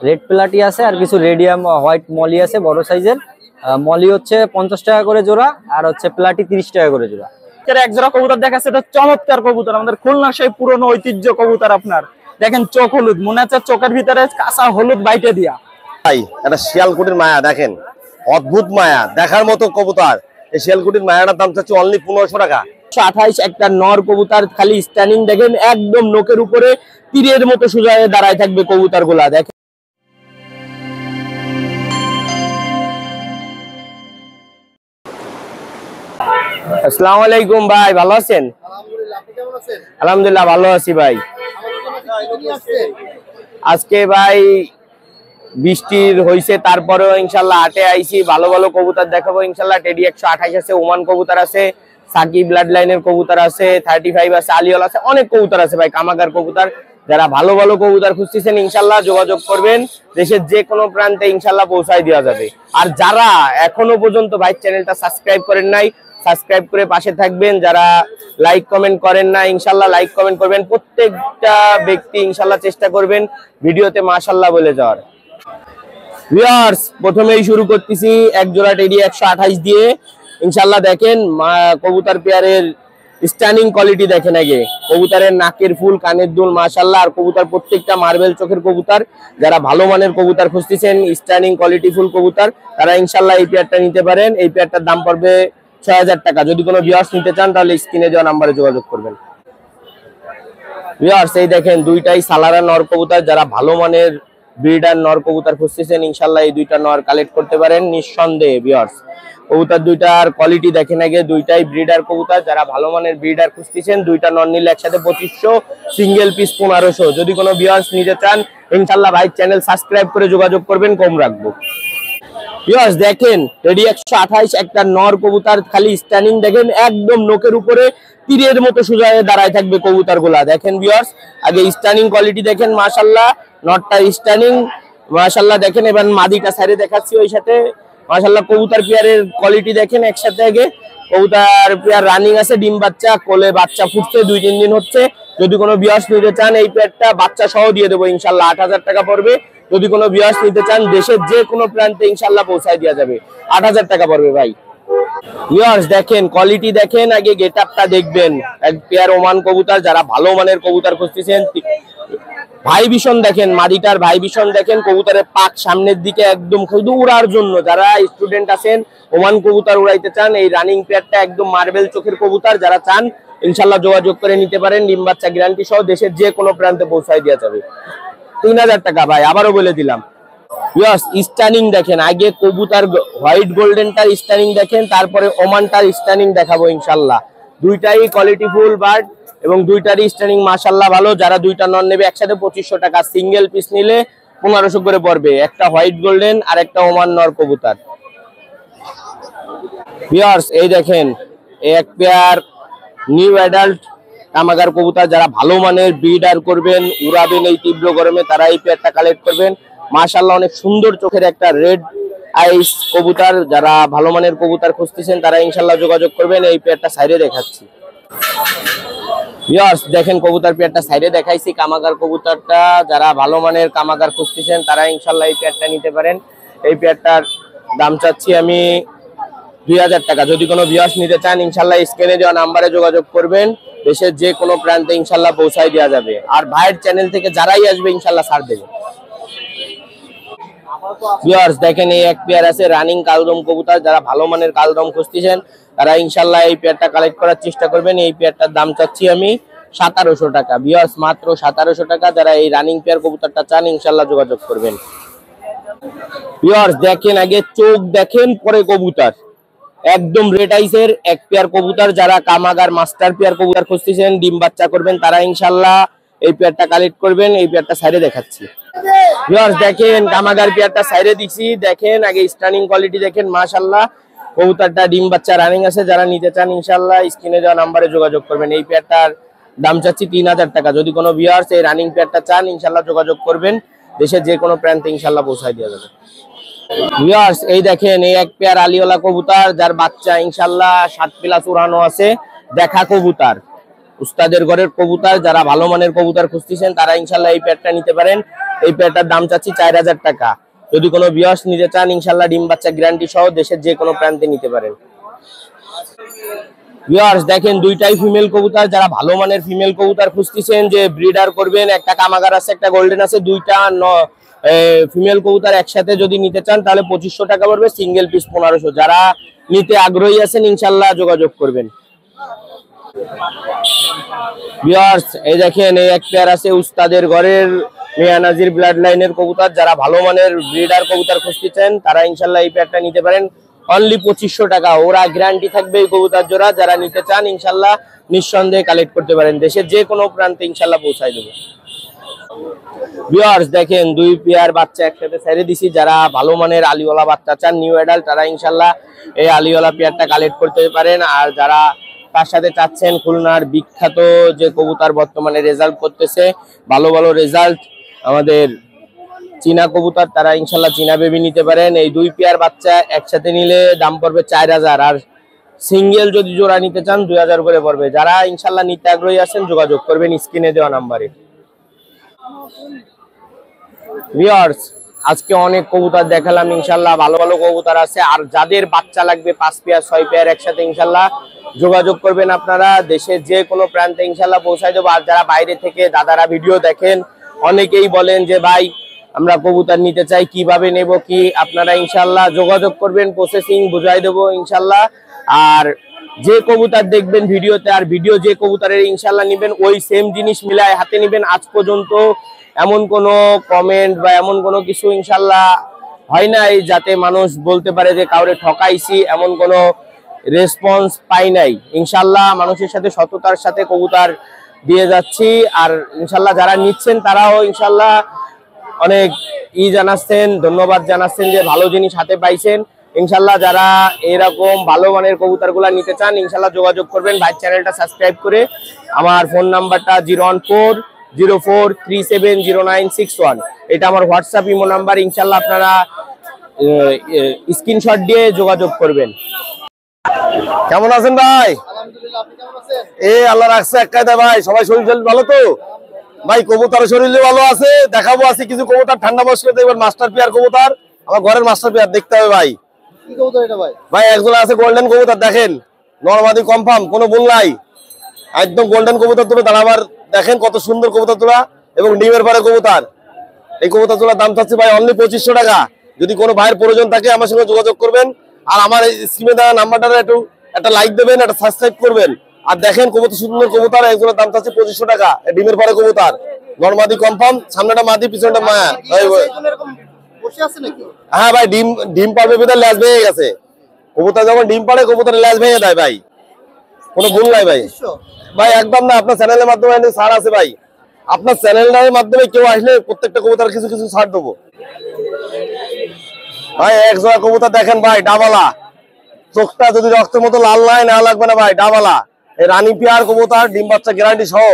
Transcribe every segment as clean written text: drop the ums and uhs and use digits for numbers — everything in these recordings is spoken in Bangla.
রেড প্লাটি আছে আর কিছু রেডিয়াম হোয়াইট মলি আছে বড় সাইজের। মলি হচ্ছে 50 টাকা করে জোড়া আর হচ্ছে প্লাটি 30 টাকা করে জোড়া। এক জোড়া কবুতর দেখাচ্ছে, এটা চমৎকার কবুতর, আমাদের খুলনার সেই পুরনো ঐতিহ্য কবুতর। আপনার দেখেন চোখ হলুদ, মনে হচ্ছে চোখের ভিতরে কাঁচা হলুদ বাইটে দিয়া। ভাই এটা শিয়ালকুটির মায়া, দেখেন অদ্ভুত মায়া, দেখার মতো কবুতর। এই শিয়ালকুটির মায়াটার দাম চাচ্ছে অনলি 1500 টাকা। 128 একটা নর কবুতর, খালি স্ট্যান্ডিং দেখেন, একদম নোকের উপরে তীরের মতো সোজা হয়ে দাঁড়ায় থাকবে কবুতর গুলা। দেখেন আসসালামু আলাইকুম ভাই, ভালো আছেন? আলহামদুলিল্লাহ ভালো আছি ভাই। আজকে ভাই বৃষ্টির হইছে, তারপরেও ইনশাল্লাহ হাটে আইছি, ভালো ভালো কবুতর দেখাবো ইনশাল্লাহ। টেডি 128 আছে, ওমান কবুতর আছে, সাকি ব্লাড লাইনের কবুতর আছে, 35 আছে, আলিওল আছে, অনেক কবুতর আছে ভাই, কামাগার কবুতর। যারা ভালো ভালো কবুতর খুঁজতেছেন ইনশাল্লাহ যোগাযোগ করবেন, দেশের যে কোনো প্রান্তে ইনশাল্লাহ পৌঁছায় দেওয়া যাবে। আর যারা এখনো পর্যন্ত ভাই চ্যানেলটা সাবস্ক্রাইব করেন নাই, সাবস্ক্রাইব করে পাশে থাকবেন। যারা লাইক কমেন্ট করেন না ইনশাল্লাহ লাইক কমেন্ট করবেন। প্রত্যেকটা ব্যক্তি ইনশাল্লাহ চেষ্টা করবেন ভিডিওতে মাশাআল্লাহ বলে যাওয়ার। ভিউয়ার্স প্রথমেই শুরু করতেছি এক জোড়া টেডি 128 দিয়ে ইনশাল্লাহ। দেখেন কবুতর পেয়ারের স্ট্যান্ডিং কোয়ালিটি দেখেন, আগে কবুতরের নাকের ফুল, কানের দুল মাশাআল্লাহ। আর কবুতর প্রত্যেকটা মার্বেল চোখের কবুতর। যারা ভালো মানের কবুতর খুঁজতেছেন, স্ট্যান্ডিং কোয়ালিটি ফুল কবুতর, তারা ইনশাল্লাহ এই পেয়ারটা নিতে পারেন। এই পেয়ারটার দাম পড়বে 6000 টাকা। যদি কোনো ভিউয়ার্স নিতে চান তাহলে স্ক্রিনে দেওয়া নাম্বারে যোগাযোগ করবেন। ভিউয়ার্স এই দেখেন দুইটাই সালারা নর কবুতর। যারা ভালো মানের ব্রিডার নর কবুতর খুঁজতেছেন ইনশাল্লাহ এই দুইটা নর কালেক্ট করতে পারেন নিঃসন্দেহে। ভিউয়ার্স কবুতর দুইটার কোয়ালিটি দেখেন, আগে দুইটাই ব্রিডার কবুতর। যারা ভালো মানের ব্রিডার খুঁজতেছেন, দুইটা নর নিলে একসাথে 2500, সিঙ্গেল পিস 1500। যদি কোনো ভিউয়ার্স নিতে চান ইনশাল্লাহ ভাই চ্যানেল সাবস্ক্রাইব করে যোগাযোগ করবেন, কম রাখবো। ভিউয়ার্স দেখেন টেডি 128 একটা নর কবুতর, খালি স্ট্যান্ডিং দেখেন, একদম নোকের উপরে তীরের মতো সোজা হয়ে দাঁড়ায় থাকবে কবুতর গুলা। দেখেন ভিউয়ার্স আগে স্ট্যান্ডিং কোয়ালিটি দেখেন মাশাআল্লাহ, নটটা স্ট্যান্ডিং মাশাআল্লাহ। দেখেন এবার মাদিটা সাইডে দেখাচ্ছি ওই সাথে মাশাআল্লাহ। কবুতর পেয়ারের কোয়ালিটি দেখেন একসাথে। আগে কবুতর পেয়ার রানিং আছে, ডিম বাচ্চা, কোলে বাচ্চা ফুটছে, 2-3 দিন হচ্ছে। যদি কোনো ভিউয়ার্স নিতে চান এই পেয়ারটা বাচ্চা সহ দিয়ে দেবো ইনশাআল্লাহ, 8000 টাকা পড়বে। যদি কোনো ভিউয়ার্স নিতে চান দেশের যে কোনো প্রান্তে ইনশাআল্লাহ পৌঁছায় দেওয়া যাবে, 8000 টাকা পড়বে ভাই। ভিউয়ার্স দেখেন কোয়ালিটি দেখেন, আগে গেটআপটা দেখবেন। এক পেয়ার ওমান কবুতর, যারা ভালো মানের কবুতর খুঁজতেছেন। ভাই ভীষণ দেখেন, মাদিটার ভাই ভীষণ দেখেন, কবুতরের পাক সামনের দিকে একদম শুধু উড়ার জন্য। যারা স্টুডেন্ট আছেন ওমান কবুতর উড়াইতে চান, এই রানিং পেয়ারটা একদম মার্বেল চোখের কবুতর, যারা চান ইনশাআল্লাহ যোগাযোগ করে নিতে পারেন। ডিম বাচ্চা গ্যারান্টি সহ দেশের যে কোনো প্রান্তে পৌঁছায় দেওয়া যাবে, 3000 টাকা ভাই, আবারও বলে দিলাম। ইয়েস স্ট্যান্ডিং দেখেন, আগে কবুতর হোয়াইট গোল্ডেনটার স্ট্যান্ডিং দেখেন, তারপরে ওমানটার স্ট্যান্ডিং দেখাবো ইনশাআল্লাহ। দুইটাই কোয়ালিটি ফুল বার্ড এবং দুইটারই স্ট্যান্ডিং মাশাআল্লাহ ভালো। যারা দুইটা নন নেবে একসাথে 2500 টাকা, সিঙ্গেল পিস নিলে 1500 করে পড়বে। একটা হোয়াইট গোল্ডেন আর একটা ওমান নর কবুতর। ভিউয়ার্স এই দেখেন এক পেয়ার নিউ অ্যাডাল্ট কামাগার কবুতর। যারা ভালো মানের ব্রিডার করবেন, উড়াবেন এই তীব্র গরমে, তারা এই পেয়ারটা কালেক্ট করবেন মাশাআল্লাহ। অনেক সুন্দর চোখের একটা রেড আইস কবুতর। যারা ভালো মানের কবুতর খুঁজতেছেন তারা ইনশাআল্লাহ যোগাযোগ করবেন। এই পেয়ারটা সাইডে দেখাচ্ছি। ভিউয়ার্স দেখেন কবুতর পেয়ারটা সাইডে দেখাইছি, কামাগার কবুতরটা। যারা ভালো মানের কামাগার খুঁজতেছেন তারা ইনশাআল্লাহ এই পেয়ারটা নিতে পারেন। এই পেয়ারটার দাম চাচ্ছি আমি 2000 টাকা। যদি কোনো ভিউয়ার্স নিতে চান ইনশাআল্লাহ স্ক্রিনে দেওয়া নাম্বারে যোগাযোগ করবেন, দেশের যে কোনো প্রান্তে ইনশাআল্লাহ পৌঁছায় দেওয়া যাবে। আর ভাইয়ের চ্যানেল থেকে যারাই আসবে ইনশাআল্লাহ ছাড় দেবে। ভিউয়ার্স দেখেন এই এক পেয়ার আছে রানিং কালদম কবুতর। যারা ভালো মানের কালদম খুঁজতেছেন তারা ইনশাআল্লাহ এই পেয়ারটা কালেক্ট করার চেষ্টা করবেন। এই পেয়ারটার দাম চাচ্ছি আমি 1700 টাকা। ভিউয়ার্স মাত্র 1700 টাকা। যারা এই রানিং পেয়ার কবুতরটা চান ইনশাআল্লাহ যোগাযোগ করবেন। ভিউয়ার্স দেখেন আগে চোখ দেখেন, পরে কবুতর একদম রেড আইসের এক পেয়ার কবুতর। যারা কামাগার মাস্টার পেয়ার কবুতর খুঁজতেছেন, ডিম বাচ্চা করবেন, তারা ইনশাআল্লাহ এই পেয়ারটা কালেক্ট করবেন। এই পেয়ারটা সাইডে দেখাচ্ছি। ভিউয়ার্স দেখেন কামাগার পেয়ারটা সাইডে দিছি, দেখেন আগে স্ট্যান্ডিং কোয়ালিটি দেখেন মাশাআল্লাহ। কবুতরটা ডিম বাচ্চা রানিং আছে। যারা নিতে চান ইনশাআল্লাহ স্ক্রিনে দেওয়া নাম্বারে যোগাযোগ করবেন। এই পেয়ারটার দাম চাচ্ছি 3000 টাকা। যদি কোনো ভিউয়ার্স এই রানিং পেয়ারটা চান ইনশাআল্লাহ যোগাযোগ করবেন, দেশের যে কোনো প্রান্তে ইনশাআল্লাহ পৌঁছায় দেওয়া যাবে। ভিউয়ার্স এই দেখেন এই এক পেয়ার আলিওলা কবুতর, যার বাচ্চা ইনশাআল্লাহ 7+ উড়ানো আছে। দেখা কবুতর, উস্তাদের ঘরের কবুতর। যারা ভালো মানের কবুতর খুঁজতেছেন তারা ইনশাআল্লাহ এই পেয়ারটা নিতে পারেন। এই পেয়ারটার দাম চাচ্ছি 4000 টাকা। যদি কোনো ভিউয়ার্স নিতে চান ইনশাআল্লাহ ডিম বাচ্চা গ্যারান্টি সহ দেশের যে কোনো প্রান্তে নিতে পারেন। ভিউয়ার্স দেখেন দুইটাই ফিমেল কবুতর, যারা ভালো মানের ফিমেল কবুতর খুঁজতেছেন যে ব্রিডার করবেন, একটা কামাগার আছে একটা গোল্ডেন আছে, দুইটা ফিমেল কবুতর একসাথে যদি নিতে চান তাহলে 2500 টাকা পড়বে, সিঙ্গেল পিস 1500। যারা নিতে আগ্রহী আছেন ইনশাআল্লাহ যোগাযোগ করবেন। ভিউয়ার্স এই দেখেন এই এক পেয়ার আছে উস্তাদের ঘরের মিয়া নাজির ব্লাড লাইনের কবুতর, যারা ভালো মানের ব্রিডার কবুতর খুঁজতেছেন তারা ইনশাআল্লাহ এই পেয়ারটা নিতে পারেন, অনলি 2500 টাকা। ওরা গ্যারান্টি থাকবে এই কবুতর জোড়া, যারা নিতে চান ইনশাআল্লাহ নিঃসন্দেহে কালেক্ট করতে পারেন, দেশের যে কোনো প্রান্তে ইনশাআল্লাহ পৌঁছায় দেবো। ভিউয়ার্স দেখেন দুই পেয়ার বাচ্চা একসাথে ছেড়ে দিছি, যারা ভালো মানের আলিওয়ালা বাচ্চা চান নিউ অ্যাডাল্ট তারা ইনশাআল্লাহ এই আলিওয়ালা পেয়ারটা কালেক্ট করতে পারেন। আর যারা তার সাথে চাচ্ছেন খুলনার বিখ্যাত যে কবুতর বর্তমানে রেজাল্ট করতেছে ভালো ভালো রেজাল্ট আমাদের চীনা কবুতর, তারা ইনশাআল্লাহ চীনা বেবি নিতে পারেন। এই দুই পেয়ার বাচ্চা একসাথে নিলে দাম পড়বে 4000, আর সিঙ্গেল যদি জোড়া নিতে চান 2000 করে পড়বে। যারা ইনশাআল্লাহ নিতে আগ্রহী আছেন যোগাযোগ করবেন স্ক্রিনে দেওয়া নাম্বারে। ভিউয়ার্স আজকে অনেক কবুতর দেখালাম, ইনশাআল্লাহ ভালো ভালো কবুতর আছে। আর যাদের বাচ্চা লাগবে 5 পেয়ার 6 পেয়ার একসাথে ইনশাআল্লাহ যোগাযোগ করবেন, আপনারা দেশের যে কোনো প্রান্তে ইনশাআল্লাহ পৌঁছায় দেবো। আর যারা বাইরে থেকে দাদারা ভিডিও দেখেন অনেকেই বলেন যে ভাই আমরা কবুতর নিতে চাই কিভাবে নেব কি, আপনারা ইনশাআল্লাহ যোগাযোগ করবেন, প্রসেসিং বুঝাই দেবো ইনশাআল্লাহ। আর যে কবুতর দেখবেন ভিডিওতে আর ভিডিও যে কবুতরের ইনশাআল্লাহ নিবেন ওই সেম জিনিস মিলায় হাতে নিবেন। আজ পর্যন্ত এমন কোনো কমেন্ট বা এমন কোনো কিছু ইনশাআল্লাহ হয় নাই যাতে মানুষ বলতে পারে যে কাউরে ঠকাইছি, এমন কোনো রেসপন্স পাই নাই। ইনশাআল্লাহ মানুষের সাথে সততার সাথে কবুতর দিয়ে যাচ্ছি। আর ইনশাআল্লাহ যারা নিচ্ছেন তারাও ইনশাআল্লাহ অনেক জানাচ্ছেন, ধন্যবাদ জানাচ্ছেন যে ভালো জিনিস হাতে পাইছেন। ইনশাআল্লাহ যারা এরকম ভালো মানের কবুতরগুলা নিতে চান ইনশাআল্লাহ যোগাযোগ করবেন। ভাই চ্যানেলটা সাবস্ক্রাইব করে আমার ফোন নাম্বারটা 01404370961, এটা আমার হোয়াটসঅ্যাপ ইমো নাম্বার। ইনশাআল্লাহ আপনারা স্ক্রিনশট দিয়ে যোগাযোগ করবেন। কেমন আছেন ভাই? এই আল্লাহ রাখছে এক কায়দা ভাই, সবাই শরীর ভালো তো ভাই? কবুতর শরীরে ভালো আছে, দেখাবো আছে কিছু কবুতর ঠান্ডা বসে দেখবেন, মাস্টার পেয়ার কবুতর, আমার ঘরের মাস্টার পেয়ার দেখতে হবে ভাই। কি কবুতর এটা ভাই? ভাই একজন আছে গোল্ডেন কবুতর, দেখেন নরমাদি কনফার্ম, কোনো ভুল নাই, একদম গোল্ডেন কবুতর তুলে দাঁড়াবার দেখেন কত সুন্দর কবুতর তোলা এবং ডিমের পরে কবুতর। এই কবুতর তোলার দাম চাচ্ছি ভাই অনলি 2500 টাকা। যদি কোনো ভাইয়ের প্রয়োজন থাকে আমার সঙ্গে যোগাযোগ করবেন। আর আমার স্ক্রিনে দেওয়া নাম্বারটা একটু একটা লাইক দেবেন, একটা সাবস্ক্রাইব করবেন। আর দেখেন কবুতর সুন্দর কবুতর, একজনের দাম চাচ্ছি 2500 টাকা। ডিমের পরে কবুতর, নরমাদি কনফার্ম, সামনেটা মাদি পিছনটা মায়া। বসে আছে নাকি? হ্যাঁ ভাই, ডিম পারবে বিধায় ল্যাজ ভেঙে গেছে। কবুতর যখন ডিম পারে কবুতরের ল্যাজ ভেঙে দেয় ভাই, কোনো ভুল নাই ভাই। ভাই একদম না, আপনার চ্যানেলের মাধ্যমে ছাড় আছে ভাই, আপনার চ্যানেলের মাধ্যমে কেউ আসলে প্রত্যেকটা কবুতর কিছু কিছু ছাড় দেবো ভাই। এক জোড়া কবুতর দেখেন ভাই, ডাবালা, চোখটা যদি রক্তের মতো লাল নাই না লাগবে না ভাই, ডাবালা। এই রানী পেয়ার কবুতর, ডিম বাচ্চা গ্যারান্টি সহ।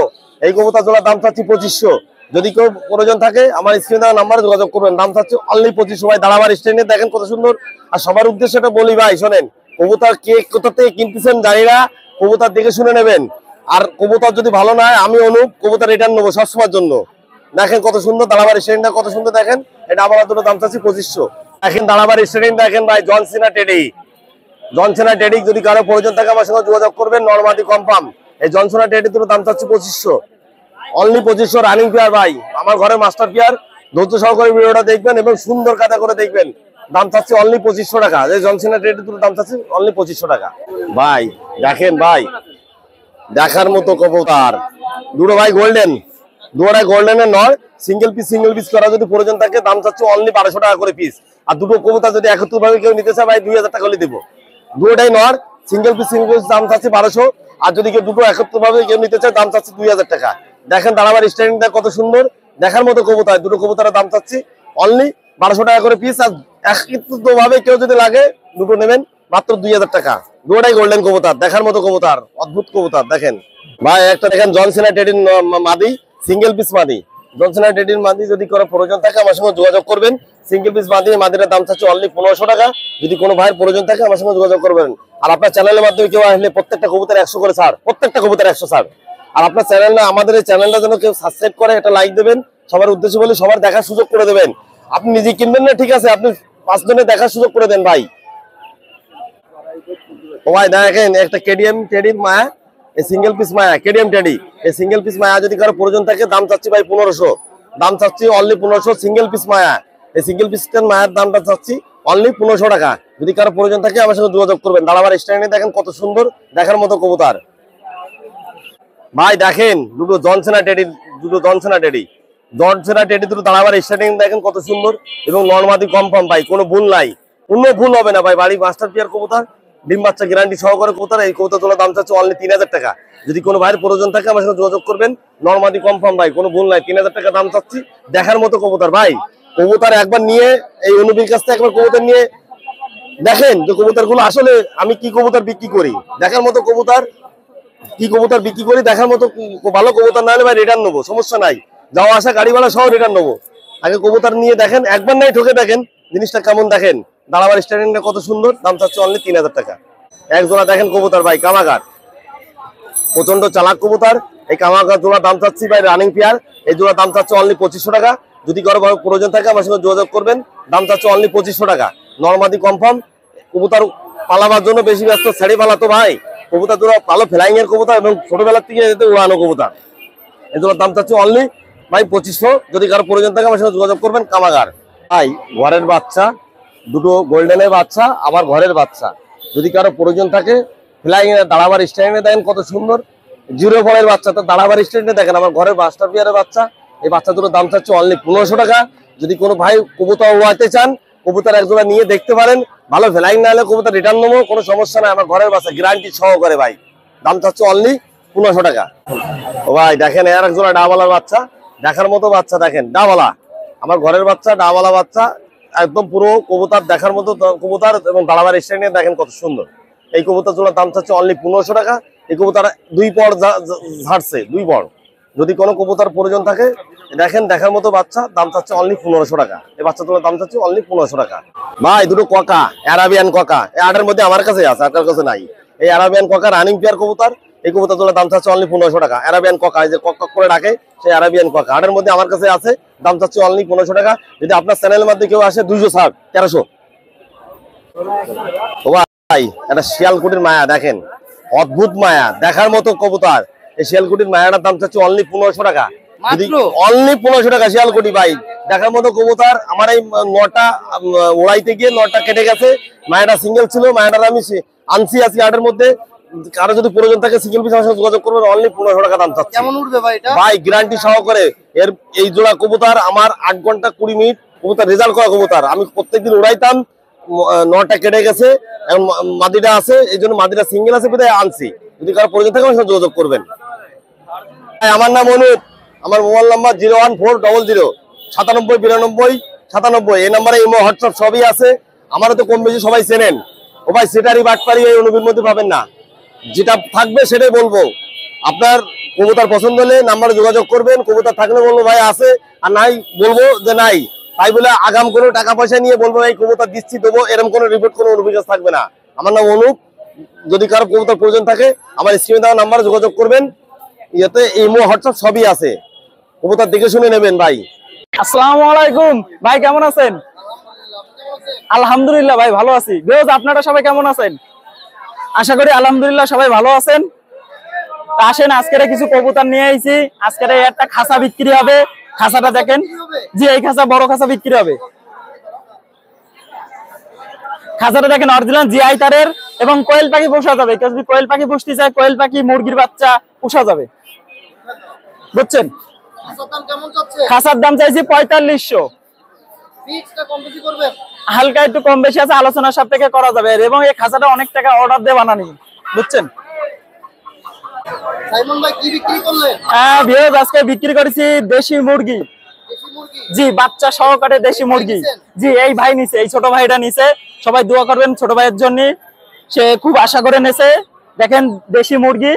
এই কবুতর জোড়ার দাম চাচ্ছি 2500। যদি কেউ প্রয়োজন থাকে আমার স্ক্রিনে দেওয়া নাম্বারে যোগাযোগ করবেন, দাম চাচ্ছি অনলি 2500 ভাই। দাঁড়াবার স্ট্যান্ডে দেখেন কত সুন্দর। আর সবার উদ্দেশ্যে এটা বলি ভাই, শোনেন, কবুতর কে কোথা থেকে কিনতেছেন জানি না, কবুতর দেখে শুনে নেবেন। আর কবুতর যদি ভালো না হয় আমি অনুপ কবুতর রিটার্ন নেবো সবসময়ের জন্য। দেখেন কত সুন্দর দাঁড়াবার স্ট্যান্ডটা, কত সুন্দর দেখেন। এটা আমার দুটো দাম চাচ্ছি 2500। দেখেন দাঁড়াবার স্ট্যান্ড দেখেন ভাই, জনসিনা টেডি, যদি কারো প্রয়োজন থাকে আমার সঙ্গে যোগাযোগ করবেন, নরমাদি কনফার্ম। এই জনসিনা টেডি দুটো দাম চাচ্ছি 2500, অনলি 2500। রানিং পেয়ার ভাই, আমার ঘরে মাস্টার পেয়ার। ধৈর্য সহকারে ভিডিওটা দেখবেন এবং সুন্দর কাজা করে দেখবেন। দাম চাচ্ছি অনলি 2500 টাকা। এই জনসিনা টেডি দুটো দাম চাচ্ছি অনলি 2500 টাকা ভাই। দেখেন ভাই দেখার মতো কবুতর দুটো ভাই, গোল্ডেন, দুটোটাই গোল্ডেনের নয়। সিঙ্গেল পিস করা যদি প্রয়োজন থাকে দাম চাচ্ছি অনলি 1200 টাকা করে পিস। আর দুটো কবুতর যদি একত্র ভাবে কেউ নিতে চায় ভাই 2000 টাকা হলে দেবো। দুটোটাই নর, সিঙ্গেল পিস দাম চাচ্ছি 1200। আর যদি কেউ দুটো একত্র ভাবে কেউ নিতে চায় দাম চাচ্ছি 2000 টাকা। দেখেন দাঁড়াবার স্ট্যান্ডটা কত সুন্দর, দেখার মতো কবুতর। দুটো কবুতরের দাম চাচ্ছি অনলি 1200 টাকা করে পিস। আর একত্র ভাবে কেউ যদি লাগে দুটো নেবেন মাত্র 2000 টাকা। দুটোটাই গোল্ডেন কবুতর, দেখার মতো কবুতর, অদ্ভুত কবুতর। দেখেন ভাই একটা দেখেন জনসিনা টেডির মাদি, সিঙ্গেল পিস মাদি। জনসিনা টেডির মাদি যদি কোনো প্রয়োজন থাকে আমার সঙ্গে যোগাযোগ করবেন। সিঙ্গেল পিস মাদির দাম চাচ্ছে অনলি 1500 টাকা। যদি কোনো ভাইয়ের প্রয়োজন থাকে আমার সঙ্গে যোগাযোগ করবেন। আর আপনার চ্যানেলের মাধ্যমে কেউ আসলে প্রত্যেকটা কবুতর 100 করে ছাড়, প্রত্যেকটা কবুতর 100 ছাড়। আর আপনার চ্যানেলটা, আমাদের এই চ্যানেলটা যেন কেউ সাবস্ক্রাইব করে, একটা লাইক দেবেন, সবার উদ্দেশ্যে বলি সবার দেখার সুযোগ করে দেবেন। আপনি নিজে কিনবেন না ঠিক আছে, আপনি 5 জনের দেখার সুযোগ করে দেন ভাই। ও ভাই দেখেন একটা কেডিএম টেডির মায়া, এই সিঙ্গেল পিস মায়া কেডিএম টেডি, এই সিঙ্গেল পিস মায়া যদি কারো প্রয়োজন থাকে দাম চাচ্ছি ভাই 1500, দাম চাচ্ছি অনলি 1500 সিঙ্গেল পিস মায়া। এই সিঙ্গেল পিসটার মায়ের দামটা চাচ্ছি অনলি 1500 টাকা। যদি কারো প্রয়োজন থাকে আমার সাথে যোগাযোগ করবেন। দাঁড়াবার স্ট্যান্ডে দেখেন কত সুন্দর দেখার মতো কবুতর ভাই। দেখেন দুটো জনসেনা টেডি, দুটো জনসেনা টেডি, জনসেনা টেডি দুটো দাঁড়াবার স্ট্যান্ডিং দেখেন কত সুন্দর এবং নরমাদি কনফার্ম ভাই, কোনো ভুল নাই, কোনো ভুল হবে না ভাই। বাড়ি মাস্টার পিয়ার কবুতর, ডিম বাচ্চা গ্যারান্টি সহকারে কবুতর। এই কবুতর তোলা দাম চাচ্ছে অনলি 3000 টাকা। যদি কোনো ভাইয়ের প্রয়োজন থাকে আমার সাথে যোগাযোগ করবেন। নরমাদি কনফার্ম ভাই, কোনো ভুল নাই, 3000 টাকা দাম চাচ্ছি। দেখার মতো কবুতর ভাই। কবুতর একবার নিয়ে এই অনুবির কাছ থেকে একবার কবুতর নিয়ে দেখেন যে কবুতর গুলো আসলে আমি কি কবুতর বিক্রি করি, দেখার মতো কবুতর কি কবুতর বিক্রি করি দেখার মতো। ভালো কবুতর না হলে ভাই রিটার্ন নেবো, সমস্যা নাই, যাওয়া আসা গাড়ি ভাড়া সহ রিটার্ন নেবো। আগে কবুতর নিয়ে দেখেন, একবার নাই ঠকে দেখেন জিনিসটা কেমন। দেখেন দাঁড়াবার স্ট্যান্ডিংটা কত সুন্দর, দাম চাচ্ছে অনলি 3000 টাকা। এক জোড়া দেখেন কবুতর ভাই, কামাগার, প্রচন্ড চালাক কবুতর। এই কামাগার জোড়া দাম চাচ্ছি ভাই রানিং পেয়ার, এই জোড়া দাম চাচ্ছে অনলি 2500 টাকা। যদি কারো প্রয়োজন থাকে আমার সঙ্গে যোগাযোগ করবেন। দাম চাচ্ছে অনলি 2500 টাকা। নরমাদি কনফার্ম। কবুতর পালাবার জন্য বেশি ব্যস্ত, ছেড়ে পালাতো ভাই। কবুতর জোড়া ভালো ফ্লাইং এর কবুতর এবং ছোটবেলার থেকে উড়ানো কবুতর। এই জোড়ার দাম চাচ্ছে অনলি ভাই 2500। যদি কারো প্রয়োজন থাকে আমার সঙ্গে যোগাযোগ করবেন। কামাগার ভাই, ঘরের বাচ্চা দুটো, গোল্ডেনের বাচ্চা আবার ঘরের বাচ্চা। যদি কারো প্রয়োজন থাকে ফ্লাইং এর দাঁড়াবার স্ট্যান্ডে দেখেন কত সুন্দর, জিরো ফলের বাচ্চা, তো দাঁড়াবার স্ট্যান্ডে দেখেন আমার ঘরের মাস্টার পিয়ারের বাচ্চা। এই বাচ্চা দুটোর দাম চাচ্ছে অনলি 1500 টাকা। যদি কোনো ভাই কবুতর উড়াতে চান কবুতর এক জোড়া নিয়ে দেখতে পারেন। ভালো ফ্লাইং না হলে কবুতর রিটার্ন নেবো, কোনো সমস্যা নাই। আমার ঘরের বাচ্চা গ্যারান্টি সহকারে ভাই, দাম চাচ্ছে অনলি 1500 টাকা। ও ভাই দেখেন এর এক জোড়া ডাবালার বাচ্চা, দেখার মতো বাচ্চা। দেখেন ডাবালা, আমার ঘরের বাচ্চা, ডাবালা বাচ্চা, একদম পুরো কবুতর দেখার মতো কবুতর এবং দাঁড়াবার স্ট্যান্ডে দেখেন কত সুন্দর। এই কবুতর জোড়ার দাম চাচ্ছে অনলি 1500 টাকা। এই কবুতর 2 পড় ঝাড়ছে, 2 পড়। যদি কোনো কবুতর প্রয়োজন থাকে দেখেন দেখার মতো বাচ্চা, দাম চাচ্ছে অনলি 1500 টাকা। এই বাচ্চা তোলার দাম চাচ্ছে অনলি 1500 টাকা ভাই। দুটো ককা, অ্যারাবিয়ান ককা, এই আটের মধ্যে আমার কাছে আছে, আপনার কাছে নাই। এই অ্যারাবিয়ান ককা রানিং পেয়ার কবুতর। এই কবুতর তোলার দাম চাচ্ছে অনলি 1500 টাকা। অ্যারাবিয়ান ককা, এই যে কক কক করে ডাকে সেই অ্যারাবিয়ান ককা, আটের মধ্যে আমার কাছে আছে, দাম চাচ্ছে অনলি 1500 টাকা। যদি আপনার চ্যানেলের মধ্যে কেউ আসে 260 1300। ও ভাই একটা শিয়ালকুটির মায়া দেখেন, অদ্ভুত মায়া, দেখার মতো কবুতর। এই শিয়ালকুটির মায়াটার দাম চাচ্ছে অনলি 1500 টাকা। যদি অনলি 1500 টাকা শিয়ালকুটি ভাই, দেখার মতো কবুতর। আমার এই নটা ওড়াইতে গিয়ে নটা কেটে গেছে, মায়াটা সিঙ্গেল ছিল, মায়াটার আমি আনছি আজকে আটের মধ্যে। কারো যদি প্রয়োজন থাকে সিঙ্গেল পিস আমার সাথে যোগাযোগ করবেন। অনলি 1500 টাকা দাম চাচ্ছে। কেমন উঠবে ভাই এটা? ভাই গ্যারান্টি সহকারে। এর এই জোড়া কবুতর আমার 8 ঘন্টা 20 মিনিট কবুতর রেজাল্ট করা কবুতর। আমি প্রত্যেকদিন উড়াইতাম, নটা কেটে গেছে, এখন মাদিটা আছে, এই জন্য মাদিটা সিঙ্গেল আছে বিধায় আনছি। যদি কারো প্রয়োজন থাকে আমার সাথে যোগাযোগ করবেন। আমার নাম অনুপ, আমার মোবাইল নাম্বার 01400 97 92 97। এই নাম্বারে ইমো হোয়াটসঅ্যাপ সবই আছে। আমারও তো কম বেশি সবাই চেনেন। ও ভাই সেটারই বাটপারি এই অনুপের মধ্যে পাবেন না, যেটা থাকবে সেটাই বলবো। আপনার কবুতর পছন্দ হলে নাম্বারে যোগাযোগ করবেন। কবুতর থাকলে বলবো ভাই আছে, আর নাই বলবো যে নাই। তাই বলে আগাম কোনো টাকা পয়সা নিয়ে বলবো এই কবুতর দিচ্ছি দেবো, এরকম কোনো রিপোর্ট কোনো অনুবিকাশ থাকবে না। আমার নাম অনুপ। যদি কারো কবুতর প্রয়োজন থাকে আমার স্ক্রিনে দেওয়া নাম্বারে যোগাযোগ করবেন। ইয়েতে ইমো হোয়াটসঅ্যাপ সবই আছে, কবুতর দেখে শুনে নেবেন ভাই। আসসালামু আলাইকুম ভাই, কেমন আছেন? আলহামদুলিল্লাহ ভাই ভালো আছি। বেশ, আপনারা সবাই কেমন আছেন? আশা করি আলহামদুলিল্লাহ সবাই ভালো আছেন। তা আসেন, আজকের কিছু কবুতর নিয়ে আইছি। আজকের একটা খাঁচা বিক্রি হবে। খাঁচাটা দেখেন, জি এই খাঁচা বড় খাঁচা বিক্রি হবে। খাঁচাটা দেখেন অরিজিনাল জিআই তারের এবং কোয়েল পাখি পোষা যাবে। কেউ যদি কোয়েল পাখি পুষতে চায় কোয়েল পাখি, মুরগির বাচ্চা পোষা যাবে, বুঝছেন? খাঁচার দাম চাইছি 4500। হালকা একটু কম বেশি আছে, আলোচনার সাপেক্ষে করা যাবে। এবং এই খাঁচাটা অনেক টাকা অর্ডার দিয়ে বানানি, বুঝছেন? আজকে বিক্রি করেছি দেশি মুরগি, জি বাচ্চা সহকারে দেশি মুরগি। জি এই ভাই নিছে, এই ছোট ভাইটা নিছে। সবাই দোয়া করবেন ছোট ভাইয়ের জন্য, সে খুব আশা করে নেছে। দেখেন দেশি মুরগি,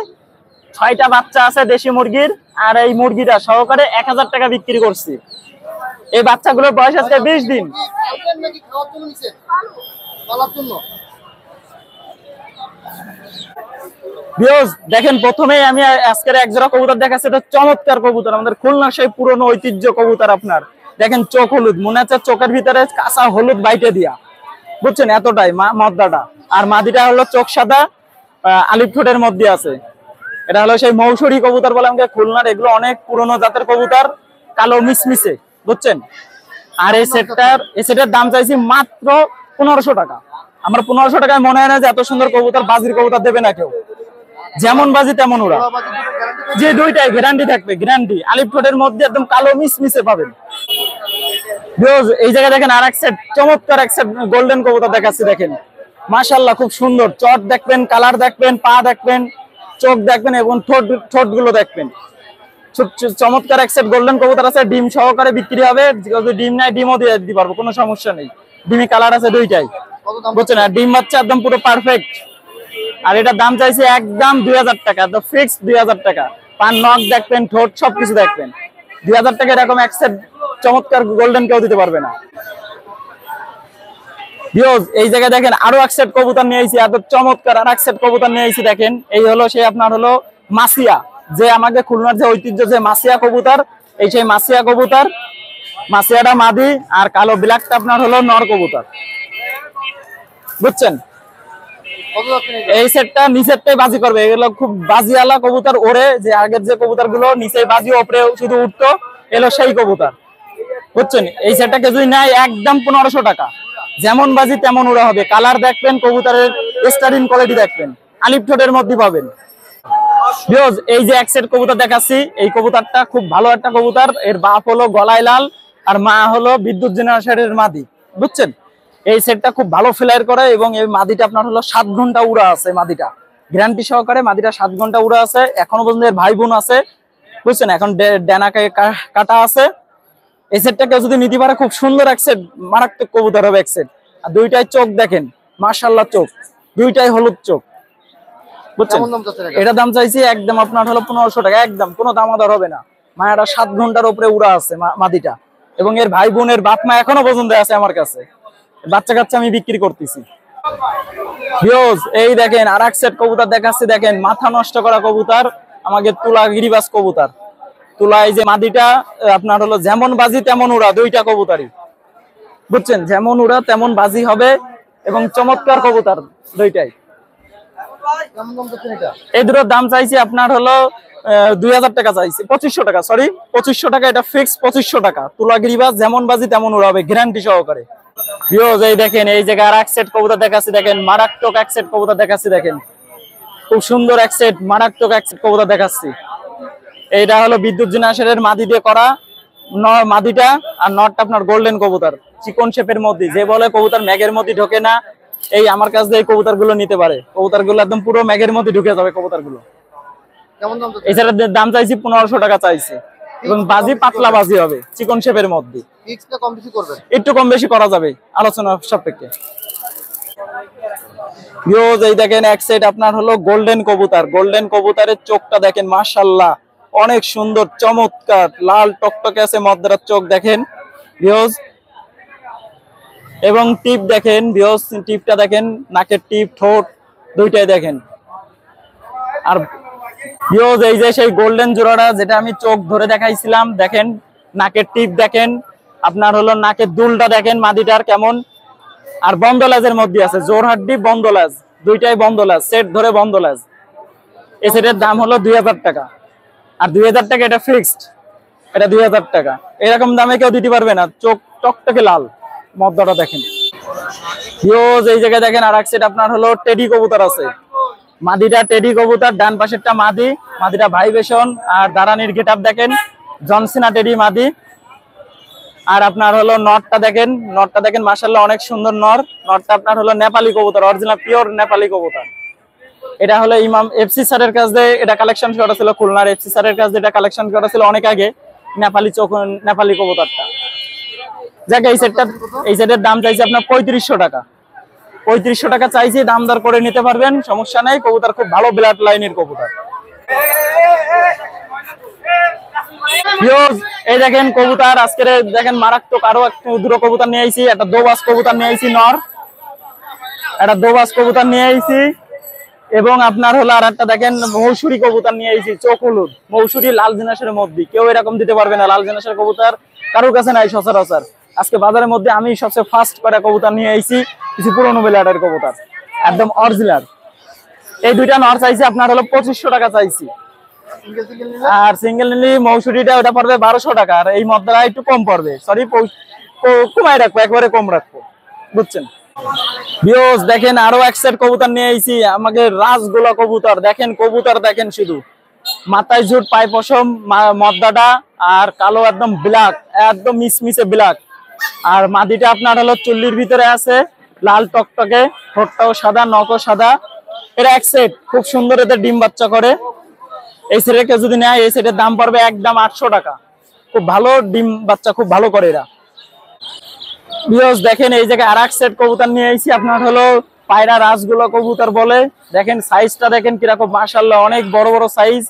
6টা বাচ্চা আছে দেশি মুরগির। আর এই মুরগিটা সহকারে 1000 টাকা বিক্রি করছি। এই বাচ্চাগুলোর বয়স আজকে 20 দিন। ভিউয়ার্স দেখেন, প্রথমেই আমি আজকের এক জোড়া কবুতর দেখাচ্ছি। এটা চমৎকার কবুতর, আমাদের খুলনার সেই পুরনো ঐতিহ্য কবুতর। আপনার দেখেন চোখ হলুদ, মনে হচ্ছে চোখের ভিতরে কাঁচা হলুদ বাইটে দিয়া, বুঝছেন এতটাই মদ্দাটা। আর মাদিটা হলো চোখ সাদা, আলিপ ঠোঁটের মধ্যে আছে। এটা হলো সেই মৌসুরী কবুতর বলে আমাকে খুলনার, এগুলো অনেক পুরনো জাতের কবুতর, কালো মিসমিসে, বুঝছেন। আর এই সেটের দাম চাইছি মাত্র 1500 টাকা। আমার 1500 টাকায় মনে হয় না যে এত সুন্দর কবুতর, বাজির কবুতর দেবে না কেউ। যেমন বাজি তেমন ওরা, যে দুইটাই গ্যারান্টি থাকবে, গ্যারান্টি। আলিপ ঠোঁটের মধ্যে একদম কালো মিসমিসে পাবেন। এই জায়গায় দেখেন আর এক সেট, চমৎকার এক সেট গোল্ডেন কবুতর দেখাচ্ছি। দেখেন মাশাআল্লাহ, খুব সুন্দর। চট দেখবেন, কালার দেখবেন, পা দেখবেন, চোখ দেখবেন এবং ঠোঁট গুলো দেখবেন। চমৎকার এক সেট গোল্ডেন কবুতর আছে, ডিম সহকারে বিক্রি হবে। যদি ডিম নাই ডিমও দিয়ে দিতে পারবো, কোনো সমস্যা নেই। ডিমি কালার আছে দুইটাই, বুঝছেন। আর ডিম বাচ্চা একদম পুরো পারফেক্ট। আর এটার দাম চাইছে একদম 2000 টাকা, একদম ফিক্সড 2000 টাকা। পান নখ দেখবেন, ঠোঁট সবকিছু দেখবেন। 2000 টাকা এরকম এক সেট চমৎকার গোল্ডেন কেউ দিতে পারবে না। এই জায়গায় দেখেন আরো এক সেট কবুতর নিয়ে আইছি, এত চমৎকার আর এক সেট কবুতর নিয়ে আইছি। দেখেন এই হলো সেই আপনার হলো মাসিয়া, যে আমাকে খুলনার যে ঐতিহ্য যে মাসিয়া কবুতর, এই সেই মাসিয়া কবুতর। মাসিয়াটা মাদি আর কালো ব্ল্যাকটা আপনার হলো নর কবুতর, বুঝছেন। এই সেটটা নিচেরটাই বাজি করবে, এগুলো খুব বাজিওয়ালা কবুতর ওড়ে। যে আগের যে কবুতর গুলো নিচে বাজি, ওপরে শুধু উঠতো, এলো সেই কবুতর, বুঝছেন। এই সেটটাকে যদি নাই একদম 1500 টাকা। যেমন বাজি তেমন উড়া হবে। কালার দেখবেন, কবুতরের স্টারিং কোয়ালিটি দেখবেন, আলিপ ঠোঁটের মধ্যে পাবেন। এই যে এক সেট কবুতর দেখাচ্ছি, এই কবুতরটা খুব ভালো একটা কবুতর। এর বাপ হলো গলায় লাল আর মা হলো বিদ্যুৎ জেনারেটরের মাদি, বুঝছেন। এই সেটটা খুব ভালো ফ্লায়ার করে এবং এই মাদিটা আপনার হলো 7 ঘন্টা উড়া আছে। মাদিটা গ্যারান্টি সহকারে, মাদিটা 7 ঘন্টা উড়া আছে। এখনো পর্যন্ত এর ভাই বোন আছে, বুঝছেন। এখন ডেনাকে কাটা আছে। এই সেটটা কেউ যদি নিতে পারে, খুব সুন্দর এক সেট, মারাত্মক কবুতর হবে এক সেট। আর দুইটাই চোখ দেখেন, মাশাআল্লাহ, চোখ দুইটাই হলুদ চোখ, বুঝছেন। এটা দাম চাইছি একদম আপনার হলো 1500 টাকা, একদম কোনো দামাদার হবে না। মায়াটা 7 ঘন্টার উপরে উড়া আছে মাদিটা, এবং এর ভাই বোনের বাপ মা এখনো পর্যন্ত আছে আমার কাছে। বাচ্চা কাচ্চা আমি বিক্রি করতেছি। এই দেখেন আর এক সেট কবুতর দেখাচ্ছি। দেখেন মাথা নষ্ট করা কবুতর, আমাকে তুলা গিরিবাজ কবুতর। তুলা এই যে মাদিটা আপনার হলো যেমন বাজি তেমন উড়া, দুইটা কবুতরই, বুঝছেন। যেমন উড়া তেমন বাজি হবে এবং চমৎকার কবুতর দুইটাই। এই দুটোর দাম চাইছি আপনার হলো 2000 টাকা চাইছি, 2500 টাকা, সরি 2500 টাকা। এটা ফিক্স 2500 টাকা। তুলা গিরিবাজ যেমন বাজি তেমন উড়া হবে, গ্যারান্টি সহকারে। এই দেখেন এই জায়গায় আর এক সেট কবুতর দেখাচ্ছি। দেখেন মারাত্মক এক সেট কবুতর দেখাচ্ছি। দেখেন খুব সুন্দর এক সেট, মারাত্মক এক সেট কবুতর দেখাচ্ছি। এইটা হলো বিদ্যুৎ জেনারেটরের মাদি দিয়ে করা মাদিটা, আর নটটা আপনার গোল্ডেন কবুতর, চিকন শেপের মধ্যে। যে বলে কবুতর ম্যাগের মধ্যে ঢোকে না, এই আমার কাছে এই কবুতর গুলো নিতে পারে। কবুতর গুলো একদম পুরো ম্যাগের মধ্যে ঢুকে যাবে কবুতর গুলো। এছাড়া দাম চাইছি 1500 টাকা চাইছি, এবং বাজি পাতলা বাজি হবে, চিকন শেপের মধ্যে। একটু কম বেশি করা যাবে আলোচনা সাপেক্ষে। এই দেখেন এক সেট আপনার হলো গোল্ডেন কবুতর। গোল্ডেন কবুতরের চোখটা দেখেন, মাশাআল্লাহ, অনেক সুন্দর, চমৎকার, লাল টকটকে আছে মদ্রার চোখ দেখেন ভিউজ। এবং টিপ দেখেন ভিউজ, টিপটা দেখেন, নাকের টিপ, ঠোঁট দুইটাই দেখেন। আর ভিউজ এই যে সেই গোল্ডেন জোড়াটা যেটা আমি চোখ ধরে দেখাইছিলাম, দেখেন নাকের টিপ দেখেন, আপনার হলো নাকের দুলটা দেখেন মাদিটার কেমন। আর বন্দলাজের মধ্যে আছে, জোরহাড্ডি বন্দলাজ, দুইটাই বন্দলাজ, সেট ধরে বন্দলাজ। এই সেটের দাম হলো 2000 টাকা। আর 2000 টাকা এটা ফিক্সড, এটা 2000 টাকা। এরকম দামে কেউ দিতে পারবে না। চোখ টকটকে লাল, মদ্দাটা দেখেন। এই জায়গায় দেখেন আর এক সেট আপনার হলো টেডি কবুতর আছে। মাদিটা টেডি কবুতর, ডান পাশেরটা মাদি, মাদিটা ভাইবেশন। আর দাঁড়ানির গেটআপ দেখেন, জনসিনা টেডি মাদি। আর আপনার হলো নটটা দেখেন, নটটা দেখেন মাশাআল্লাহ অনেক সুন্দর নর। নটটা আপনার হলো নেপালি কবুতর, অরিজিনাল পিওর নেপালি কবুতর। এটা হলো ইমাম এফসি স্যারের কাছে এটা কালেকশন করা ছিল, খুলনার এফসি স্যারের কাছে এটা কালেকশন করা ছিল অনেক আগে, নেপালি চোখ নেপালি কবুতরটা। যাক এই সেটের দাম চাইছে আপনার 3500 টাকা। 3500 টাকা চাইছি, দাম দর করে নিতে পারবেন, সমস্যা নাই। কবুতর খুব ভালো ব্লাড লাইনের কবুতর। এই দেখেন কবুতর আজকের দেখেন মারাত্মক আরো দুটো কবুতর নিয়ে আইছি। একটা দোবাস কবুতর নিয়ে আইছি নর, একটা দোবাস কবুতর নিয়ে আইছি। এবং আপনার হলো আর একটা দেখেন মৌসুরি কবুতর নিয়ে এসেছি, চোখ হলুদ মৌসুরি লাল জিনাসের মধ্যে। কেউ এরকম দিতে পারবে না, লাল জিনাসের কবুতর কারোর কাছে নাই সচরাচর। আজকে বাজারের মধ্যে আমি সবচেয়ে ফার্স্ট করে কবুতর নিয়ে এসেছি, কিছু পুরোনো বেলাটের কবুতর একদম অরিজিনাল। এই দুইটা নর চাইছি আপনার হলো 2500 টাকা চাইছি। আর সিঙ্গেল নিলি মৌসুরিটা ওটা পড়বে 1200 টাকা, আর এই মদ্দাটা একটু কম পড়বে, সরি কমাই রাখবো, একবারে কম রাখবো, বুঝছেন। ভিউয়ার্স দেখেন আরো এক সেট কবুতর নিয়ে আইছি, আমাকে রাজগোলা কবুতর দেখেন, কবুতর দেখেন শুধু, মাথায় ঝুট, পায়ে পশম, মদ্দাটা আর কালো একদম ব্ল্যাক, একদম মিসমিসে ব্ল্যাক। আর মাদিটা আপনার হলো চুল্লির ভিতরে আছে, লাল টকটকে, ঠোঁটটাও সাদা, নখও সাদা। এরা এক সেট, খুব সুন্দর, এদের ডিম বাচ্চা করে। এই সেটের কেউ যদি নেয় এই সেটের দাম পড়বে একদম 800 টাকা। খুব ভালো ডিম বাচ্চা, খুব ভালো করে এরা। ভিউয়ার্স দেখেন এই জায়গায় আর এক সেট কবুতর নিয়ে আইছি, আপনার হলো পায়রা রাজগোলা কবুতর বলে। দেখেন সাইজটা দেখেন কিরকম, মাশাআল্লাহ অনেক বড় বড় সাইজ,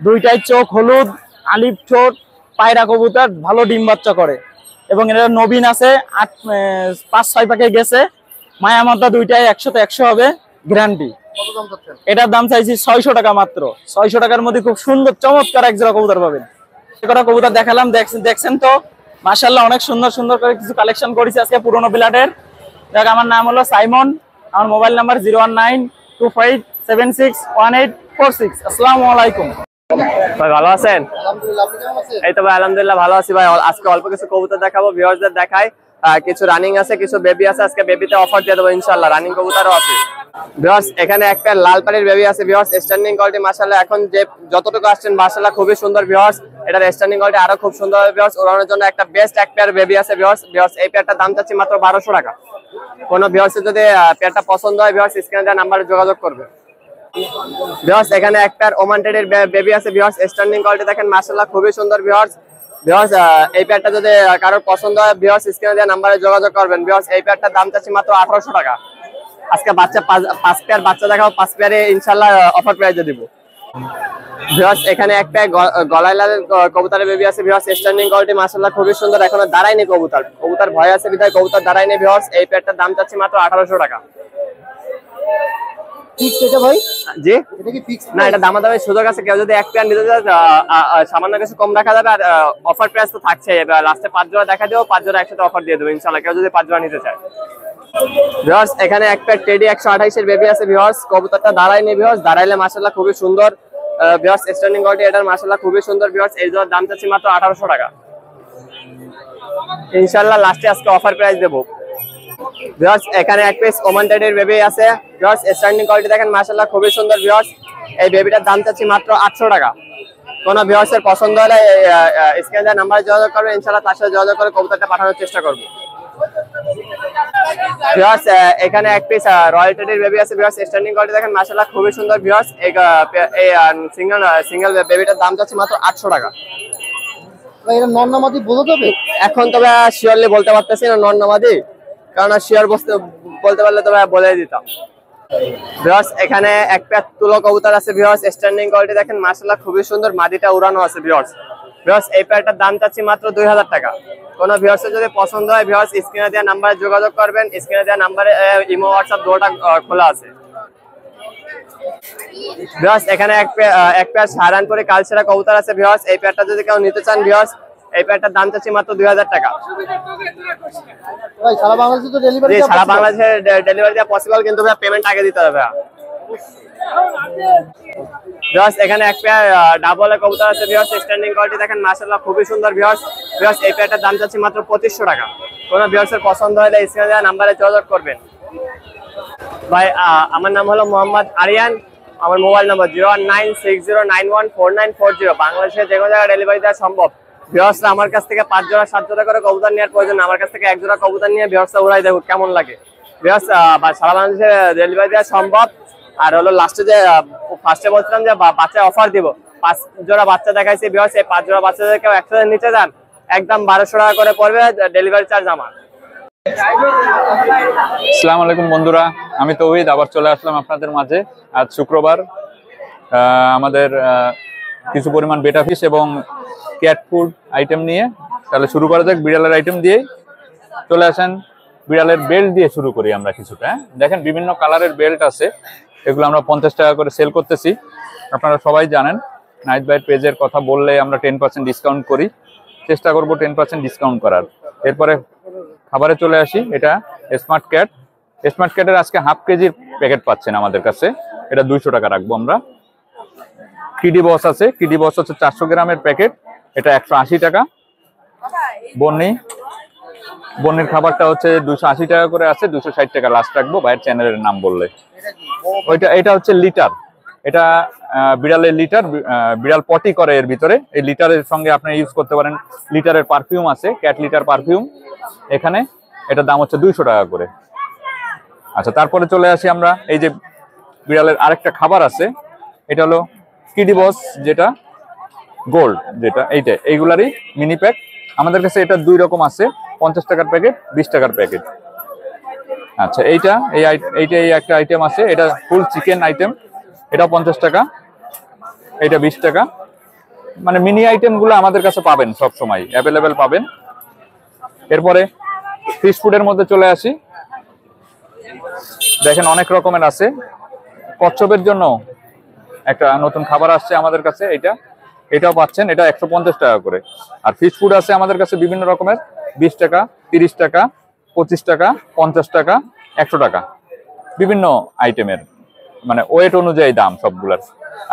দুইটাই চোখ হলুদ, আলিফ ঠোঁট, পায়রা কবুতর, ভালো ডিম বাচ্চা করে। এবং এরা নবীন আছে, 5-6 পাকে গেছে। মায়া মাদ্দা দুইটাই 100তে 100 হবে গ্যারান্টি। এটার দাম চাইছি 600 টাকা মাত্র। 600 টাকার মধ্যে খুব সুন্দর চমৎকার এক জোড়া কবুতর পাবেন। কবুতর দেখালাম, দেখছেন তো মাশাআল্লাহ অনেক সুন্দর সুন্দর করে কিছু কালেকশন করেছি আজকে পুরোনো বিলাটের। দেখ আমার নাম হলো সাইমন, আমার মোবাইল নাম্বার 01925761846। আসসালামু আলাইকুম ভাই, ভালো আছেন? আলহামদুলিল্লাহ, আপনি কেমন আছেন? এই তো ভাই আলহামদুলিল্লাহ ভালো আছি ভাই। আজকে অল্প কিছু কবুতর দেখাবো, ভিউয়ারদের দেখাই। কিছু রানিং আছে, কিছু বেবি আছে। আজকে বেবিতে অফার দিয়ে দেবো ইনশাআল্লাহ, রানিং কবুতরও আছে। ভিউয়ার্স এখানে একটা লাল পাড়ির বেবি আছে ভিউয়ার্স, স্ট্যান্ডিং কোয়ালিটি মাশাআল্লাহ, এখন যে যতটুকু আসছেন মাশাআল্লাহ খুবই সুন্দর ভিউয়ার্স। এটার স্ট্যান্ডিং কোয়ালিটি আরো খুব সুন্দর ভিউয়ার্স। ওড়ানোর জন্য একটা বেস্ট এক পেয়ার বেবি আছে ভিউয়ার্স। এই পেয়ারটার দাম চাচ্ছি মাত্র 1200 টাকা। কোন ভিউয়ার্সের যদি পেয়ারটা পছন্দ হয় ভিউয়ার্স স্ক্রিনে দেওয়া নাম্বারে যোগাযোগ করবে। ভিউয়ার্স এখানে এক পেয়ার ওমান টেডের বেবি আছে ভিউয়ার্স, স্ট্যান্ডিং কোয়ালিটি দেখেন মাশাআল্লাহ খুবই সুন্দর ভিউয়ার্স। এই পেয়ারটা যদি কারোর পছন্দ হয় ভিউয়ার্স স্ক্রিনে দেওয়া নাম্বারে যোগাযোগ করবেন। ভিউয়ার্স এই পেয়ারটার দাম চাচ্ছি মাত্র 1800 টাকা। আজকে বাচ্চা 5 পেয়ার বাচ্চা দেখাবো, 5 পেয়ারে ইনশাআল্লাহ অফার প্রাইজে দিব। ভিউয়ার্স এখানে এক পেয়ার গলায় লালের কবুতরের বেবি আছে ভিউয়ার্স, স্ট্যান্ডিং কোয়ালিটি মাশাআল্লাহ খুবই সুন্দর। এখনো দাঁড়ায়নি কবুতর ভয় আছে বিধায় কবুতর দাঁড়ায়নি ভিউয়ার্স। এই পেয়ারটার দাম চাচ্ছি মাত্র 1800 টাকা। ফিক্স এটা ভাই? জি এটা কি ফিক্স না, এটা দামাদামের সুযোগ আছে। কেউ যদি এক পেয়ার নিতে চায় সামান্য কিছু কম রাখা যাবে, আর অফার প্রাইস তো থাকছে। লাস্টে 5 জোড়া দেখা দেবো, 5 জোড়া একসাথে অফার দিয়ে দেবো ইনশাআল্লাহ, কেউ যদি 5 জোড়া নিতে চায়। ভিউয়ার্স এখানে এক পেয়ার টেডি 128 এর বেবি আছে ভিউয়ার্স, কবুতরটা দাঁড়ায়নি ভিউয়ার্স, দাঁড়াইলে মাশাআল্লাহ খুবই সুন্দর ভিউয়ার্স। স্ট্যান্ডিং কোয়ালিটি এটার মাশাআল্লাহ খুবই সুন্দর ভিউয়ার্স। এই জোড়ার দাম চাচ্ছি মাত্র 1800 টাকা ইনশাআল্লাহ, লাস্টে আজকে অফার প্রাইস দেবো। ভিউয়ার্স এখানে এক পিস ওমান টেডের বেবি আছে ভিউয়ার্স, স্ট্যান্ডিং কোয়ালিটি দেখেন মাশাআল্লাহ খুবই সুন্দর ভিউয়ার্স। এই বেবিটার দাম চাচ্ছি মাত্র 800 টাকা। কোন ভিউয়ার্সের পছন্দ হলে স্ক্রিনে দেওয়া নাম্বারে যোগাযোগ করবে ইনশাআল্লাহ, তার সাথে যোগাযোগ করে কবুতরটা পাঠানোর চেষ্টা করব। ভিউয়ার্স এখানে এক পিস রয়্যাল টেডের বেবি আছে ভিউয়ার্স, স্ট্যান্ডিং কোয়ালিটি দেখেন মাশাআল্লাহ খুবই সুন্দর ভিউয়ার্স। এই সিঙ্গেল বেবিটার দাম চাচ্ছি মাত্র 800 টাকা। ভাই এটা নন নামাদি বোঝা যাবে? এখন তবে শিওরলি বলতে পারতেছি না নন নামাদি, কারণ শিওর বলতে পারলে তবে বলে দিতাম। ভিউয়ার্স এখানে এক পেয়ার তুলো কবুতর আছে ভিউয়ার্স, স্ট্যান্ডিং কোয়ালিটি দেখেন মাশাআল্লাহ খুবই সুন্দর, মাদিটা উড়ানো আছে ভিউয়ার্স। এই পেয়ারটার দাম চাচ্ছি মাত্র 2000 টাকা। কোন ভিউয়ার্সের যদি পছন্দ হয় ভিউয়ার্স স্ক্রিনে দেওয়া নাম্বারে যোগাযোগ করবেন। স্ক্রিনে দেওয়া নাম্বারে ইমো হোয়াটসঅ্যাপ দুটোটা খোলা আছে। ভিউয়ার্স এখানে এক পেয়ার সাহারানপুরি কালচেরা কবুতর আছে ভিউয়ার্স, এই পেয়ারটা যদি কেউ নিতে চান ভিউয়ার্স এই পেয়ারটার দাম চাচ্ছি মাত্র 2000 টাকা। ভাই সারা বাংলাদেশে তো ডেলিভারি জি সারা বাংলাদেশে ডেলিভারি দেওয়া পসিবল, কিন্তু ভাই পেমেন্ট আগে দিতে হবে। ভিউয়ার্স এখানে এক পেয়ার ডাবল কবুতর আছে ভিউয়ার্স, স্ট্যান্ডিং কোয়ালিটি দেখেন মাশাআল্লাহ খুবই সুন্দর ভিউয়ার্স। এই পেয়ারটার দাম চাচ্ছি মাত্র 2500 টাকা। কোন ভিউয়ার্সের পছন্দ হলে স্ক্রিনে দেওয়া নাম্বারে যোগাযোগ করবেন। ভাই আমার নাম হলো মোহাম্মদ আরিয়ান, আমার মোবাইল নাম্বার 01960914940। বাংলাদেশে যে কোনো জায়গায় ডেলিভারি দেওয়া সম্ভব। ভিউয়ার্সরা আমার কাছ থেকে 5 জোড়া 7 জোড়া করে কবুতর নেওয়ার প্রয়োজন, আমার কাছ থেকে 1 জোড়া কবুতর নিয়ে ভিউয়ার্সরা উড়াই দেখুক কেমন লাগে। ভিউয়ার্স সারা বাংলাদেশে ডেলিভারি দেওয়া সম্ভব। আর হলো লাস্টে যে ফার্স্টে বলছিলাম যে বাচ্চা অফার দিব, 5 জোড়া বাচ্চা দেখাইছি ভিউয়ার্স, এই 5 জোড়া বাচ্চা যদি কেউ একসাথে নিতে যান একদম 1200 টাকা করে পড়বে, ডেলিভারি চার্জ আমার। আসসালামু আলাইকুম বন্ধুরা, আমি তৌহিদ আবার চলে আসলাম আপনাদের মাঝে। আজ শুক্রবার আমাদের কিছু পরিমাণ বেটা ফিশ এবং ক্যাট ফুড আইটেম নিয়ে, তাহলে শুরু করা যাক বিড়ালের আইটেম দিয়ে। চলে আসেন বিড়ালের বেল্ট দিয়ে শুরু করি আমরা কিছুটা। দেখেন বিভিন্ন কালারের বেল্ট আছে, এগুলো আমরা 50 টাকা করে সেল করতেছি। আপনারা সবাই জানেন নাহিদ ভাইয়ের পেজের কথা বললে আমরা 10% ডিসকাউন্ট করি, চেষ্টা করব 10% ডিসকাউন্ট করার। এরপরে খাবারে চলে আসি, এটা স্মার্ট ক্যাট। স্মার্ট ক্যাটের আজকে হাফ কেজির প্যাকেট পাচ্ছেন আমাদের কাছে, এটা 200 টাকা রাখবো আমরা। কিডি বস আছে, কিডি বস হচ্ছে 400 গ্রামের প্যাকেট, এটা 180 টাকা। বন্নির খাবারটা হচ্ছে 280 টাকা করে আছে, 260 টাকা লাস্ট রাখবো ভাইয়ের চ্যানেলের নাম বললে। এটা হচ্ছে লিটার, এটা বিড়ালের লিটার, বিড়াল পটি করে এর ভিতরে। এই লিটারের সঙ্গে আপনি ইউজ করতে পারেন, লিটারের পারফিউম আছে, ক্যাট লিটার পারফিউম এখানে, এটার দাম হচ্ছে 200 টাকা করে। আচ্ছা, তারপরে চলে আসি আমরা, এই যে বিড়ালের আরেকটা খাবার আছে, এটা হলো কিডি বস, যেটা গোল্ড, যেটা এইগুলারই মিনি প্যাক আমাদের কাছে। এটা 2 রকম আছে, 50 টাকার প্যাকেট, 20 টাকার প্যাকেট। আচ্ছা, এইটা এই একটা আইটেম আছে, এটা ফুল চিকেন আইটেম, এটা 50 টাকা, এটা 20 টাকা। মানে মিনি আইটেম গুলো আমাদের কাছে পাবেন, সব সময় অ্যাভেলেবেল পাবেন। এরপরে ফিশ ফুডের মধ্যে চলে আসি, দেখেন অনেক রকমের আছে। কচ্ছপের জন্য একটা নতুন খাবার আসছে আমাদের কাছে, এটাও পাচ্ছেন, এটা 150 টাকা করে। আর ফিশ ফুড আছে আমাদের কাছে বিভিন্ন রকমের, 20 টাকা, 30 টাকা, 25 টাকা, 50 টাকা, 100 টাকা, বিভিন্ন আইটেমের, মানে ওয়েট অনুযায়ী দাম সবগুলার।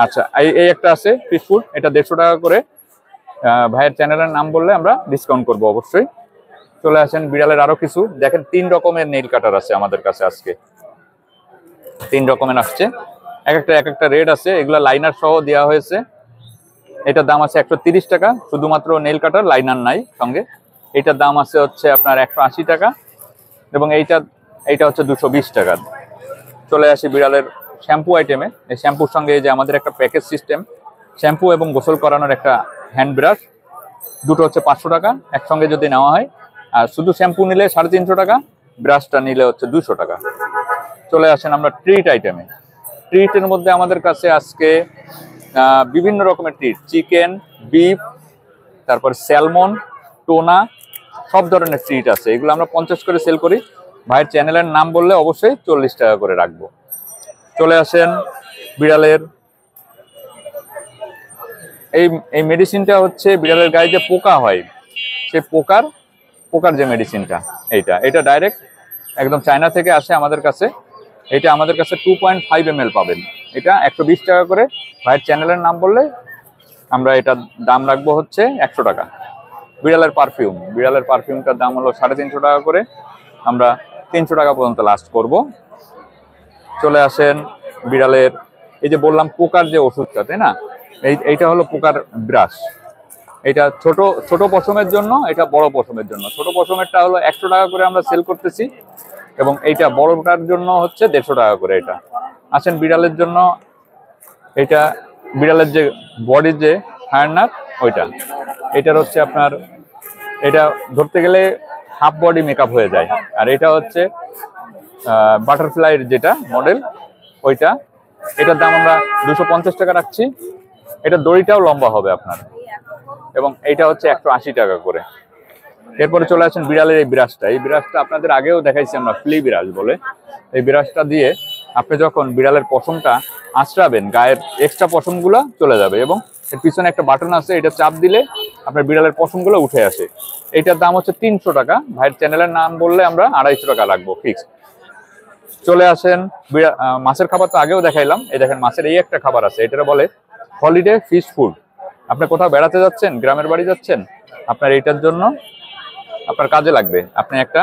আচ্ছা, এই একটা আছে ফিশ ফুড, এটা 150 টাকা করে। ভাইয়ের চ্যানেলের নাম বললে আমরা ডিসকাউন্ট করব অবশ্যই। চলে আসেন বিড়ালের আরো কিছু, দেখেন 3 রকমের নেইল কাটার আছে আমাদের কাছে আজকে, 3 রকমের আসছে, এক একটা রেড আছে, এগুলা লাইনার সহ দেওয়া হয়েছে। এটার দাম আছে 130 টাকা, শুধুমাত্র নেইল কাটার, লাইনার নাই সঙ্গে। এটার দাম আছে হচ্ছে আপনার 180 টাকা, এবং এইটা হচ্ছে 220 টাকা। চলে আসি বিড়ালের শ্যাম্পু আইটেমে। এই শ্যাম্পুর সঙ্গে এই যে আমাদের একটা প্যাকেজ সিস্টেম, শ্যাম্পু এবং গোসল করানোর একটা হ্যান্ড ব্রাশ, দুটো হচ্ছে 500 টাকা একসঙ্গে যদি নেওয়া হয়। আর শুধু শ্যাম্পু নিলে 350 টাকা, ব্রাশটা নিলে হচ্ছে 200 টাকা। চলে আসেন আমরা ট্রিট আইটেমে। ট্রিটের মধ্যে আমাদের কাছে আজকে বিভিন্ন রকমের ট্রিট, চিকেন, বিফ, তারপর স্যালমন, টোনা, সব ধরনের ট্রিট আছে। এগুলো আমরা 50 করে সেল করি। ভাইয়ের চ্যানেলের নাম বললে অবশ্যই 40 টাকা করে রাখবো। চলে আসেন বিড়ালের এই মেডিসিনটা হচ্ছে বিড়ালের গায়ে যে পোকা হয়, সে পোকার যে মেডিসিনটা, এটা ডাইরেক্ট একদম চায়না থেকে আসে আমাদের কাছে। এটা আমাদের কাছে 2.5 ml পাবেন, এটা 120 টাকা করে। ভাইয়ের চ্যানেলের নাম বললে আমরা এটার দাম রাখবো হচ্ছে 100 টাকা। বিড়ালের পারফিউমটার দাম হলো 350 টাকা করে, আমরা 300 টাকা পর্যন্ত লাস্ট করব। চলে আসেন বিড়ালের এই যে বললাম পোকার যে ওষুধটা, তাই না, এইটা হলো পোকার ব্রাশ। এটা ছোট পশমের জন্য, এটা বড় পশমের জন্য। ছোট পশমেরটা হলো 100 টাকা করে আমরা সেল করতেছি, এবং এইটা বড়টার জন্য হচ্ছে 150 টাকা করে। এটা আসেন বিড়ালের জন্য, এটা বিড়ালের যে বডির যে ফায়ারনার, এটার হচ্ছে আপনার, এটা ধরতে গেলে হাফ বডি মেকআপ হয়ে যায়। আর এটা হচ্ছে বাটারফ্লাইয়ের যেটা মডেল, এটার দাম আমরা 250 টাকা রাখছি। এটা দড়িটাও লম্বা হবে আপনার, এবং এইটা হচ্ছে 180 টাকা করে। এরপরে চলে আসেন বিড়ালের এই ব্রাশটা আপনাদের আগেও দেখাইছি আমরা, ফ্লি ব্রাশ বলে। এই ব্রাশটা দিয়ে আপনি যখন বিড়ালের পশমটা আঁচড়াবেন, গায়ের এক্সট্রা পশমগুলো চলে যাবে, এবং এর পিছনে একটা বাটন আছে, এটা চাপ দিলে আপনার বিড়ালের পশমগুলো উঠে আসে। এইটার দাম হচ্ছে 300 টাকা। ভাইয়ের চ্যানেলের নাম বললে আমরা 250 টাকা রাখবো ফিক্সড। চলে আসেন মাছের খাবার তো আগেও দেখাইলাম। এই দেখেন মাছের এই একটা খাবার আছে, এটা বলে হলিডে ফিশ ফুড। আপনি কোথাও বেড়াতে যাচ্ছেন, গ্রামের বাড়ি যাচ্ছেন, আপনার এইটার জন্য আপনার কাজে লাগবে। আপনি একটা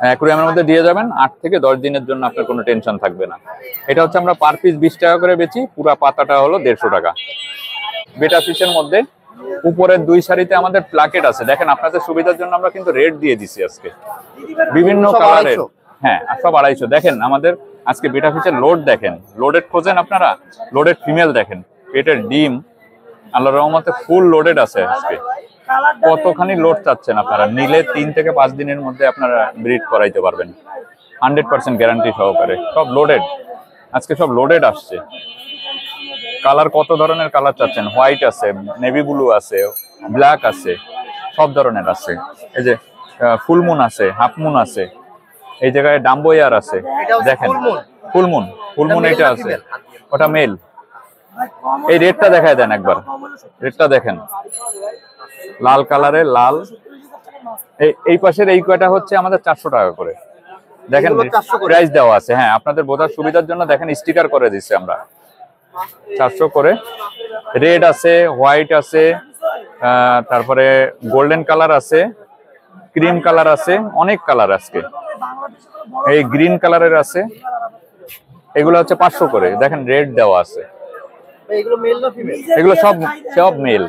অ্যাকুরিয়ামের মধ্যে দিয়ে যাবেন, 8 থেকে 10 দিনের জন্য আপনার কোনো টেনশন থাকবে না। এটা হচ্ছে আমরা পার পিস 20 টাকা করে বেচি, পুরা পাতাটা হলো 150 টাকা। বেটা ফিশের মধ্যে উপরের 2 সারিতে আমাদের প্লাকেট আছে, দেখেন আপনাদের সুবিধার জন্য আমরা কিন্তু রেট দিয়ে দিছি আজকে, বিভিন্ন কালারের। হ্যাঁ, সব 250। দেখেন আমাদের আজকে বেটা ফিশের লোড, দেখেন লোডেড খোঁজেন আপনারা, লোডেড ফিমেল দেখেন, পেটের ডিম আল্লাহর রহমতে ফুল লোডেড আছে আজকে। কতখানি লোড চাচ্ছেন আপনারা নিলে 3 থেকে 5 দিনের মধ্যে আপনারা ব্রিড করাইতে পারবেন 100% গ্যারান্টি সহকারে। সব লোডেড, আজকে সব লোডেড আসছে। কালার কত ধরনের কালার চাচ্ছেন, হোয়াইট আছে, নেভি ব্লু আছে, ব্ল্যাক আছে, সব ধরনের আছে। এই যে ফুল মুন আছে, হাফ মুন আছে, এই জায়গায় ডাম্বো ইয়ার আছে, দেখেন ফুলমুন, ফুলমুন এটা আছে, ওটা মেল। এই রেডটা দেখায় দেন একবার, রেডটা দেখেন, লাল কালারের, লাল। এই পাশের এই কয়টা হচ্ছে আমাদের 400 টাকা করে, দেখেন প্রাইস দেওয়া আছে। হ্যাঁ, আপনাদের বোঝার সুবিধার জন্য দেখেন স্টিকার করে দিচ্ছি আমরা, 400 করে। রেড আছে, হোয়াইট আছে, তারপরে গোল্ডেন কালার আছে, ক্রিম কালার আছে, অনেক কালার আজকে। এই গ্রিন কালারের আছে, এগুলো হচ্ছে 500 করে। দেখেন রেড দেওয়া আছে, এগুলো মেল না ফিমেল? এগুলো সব সব মেল,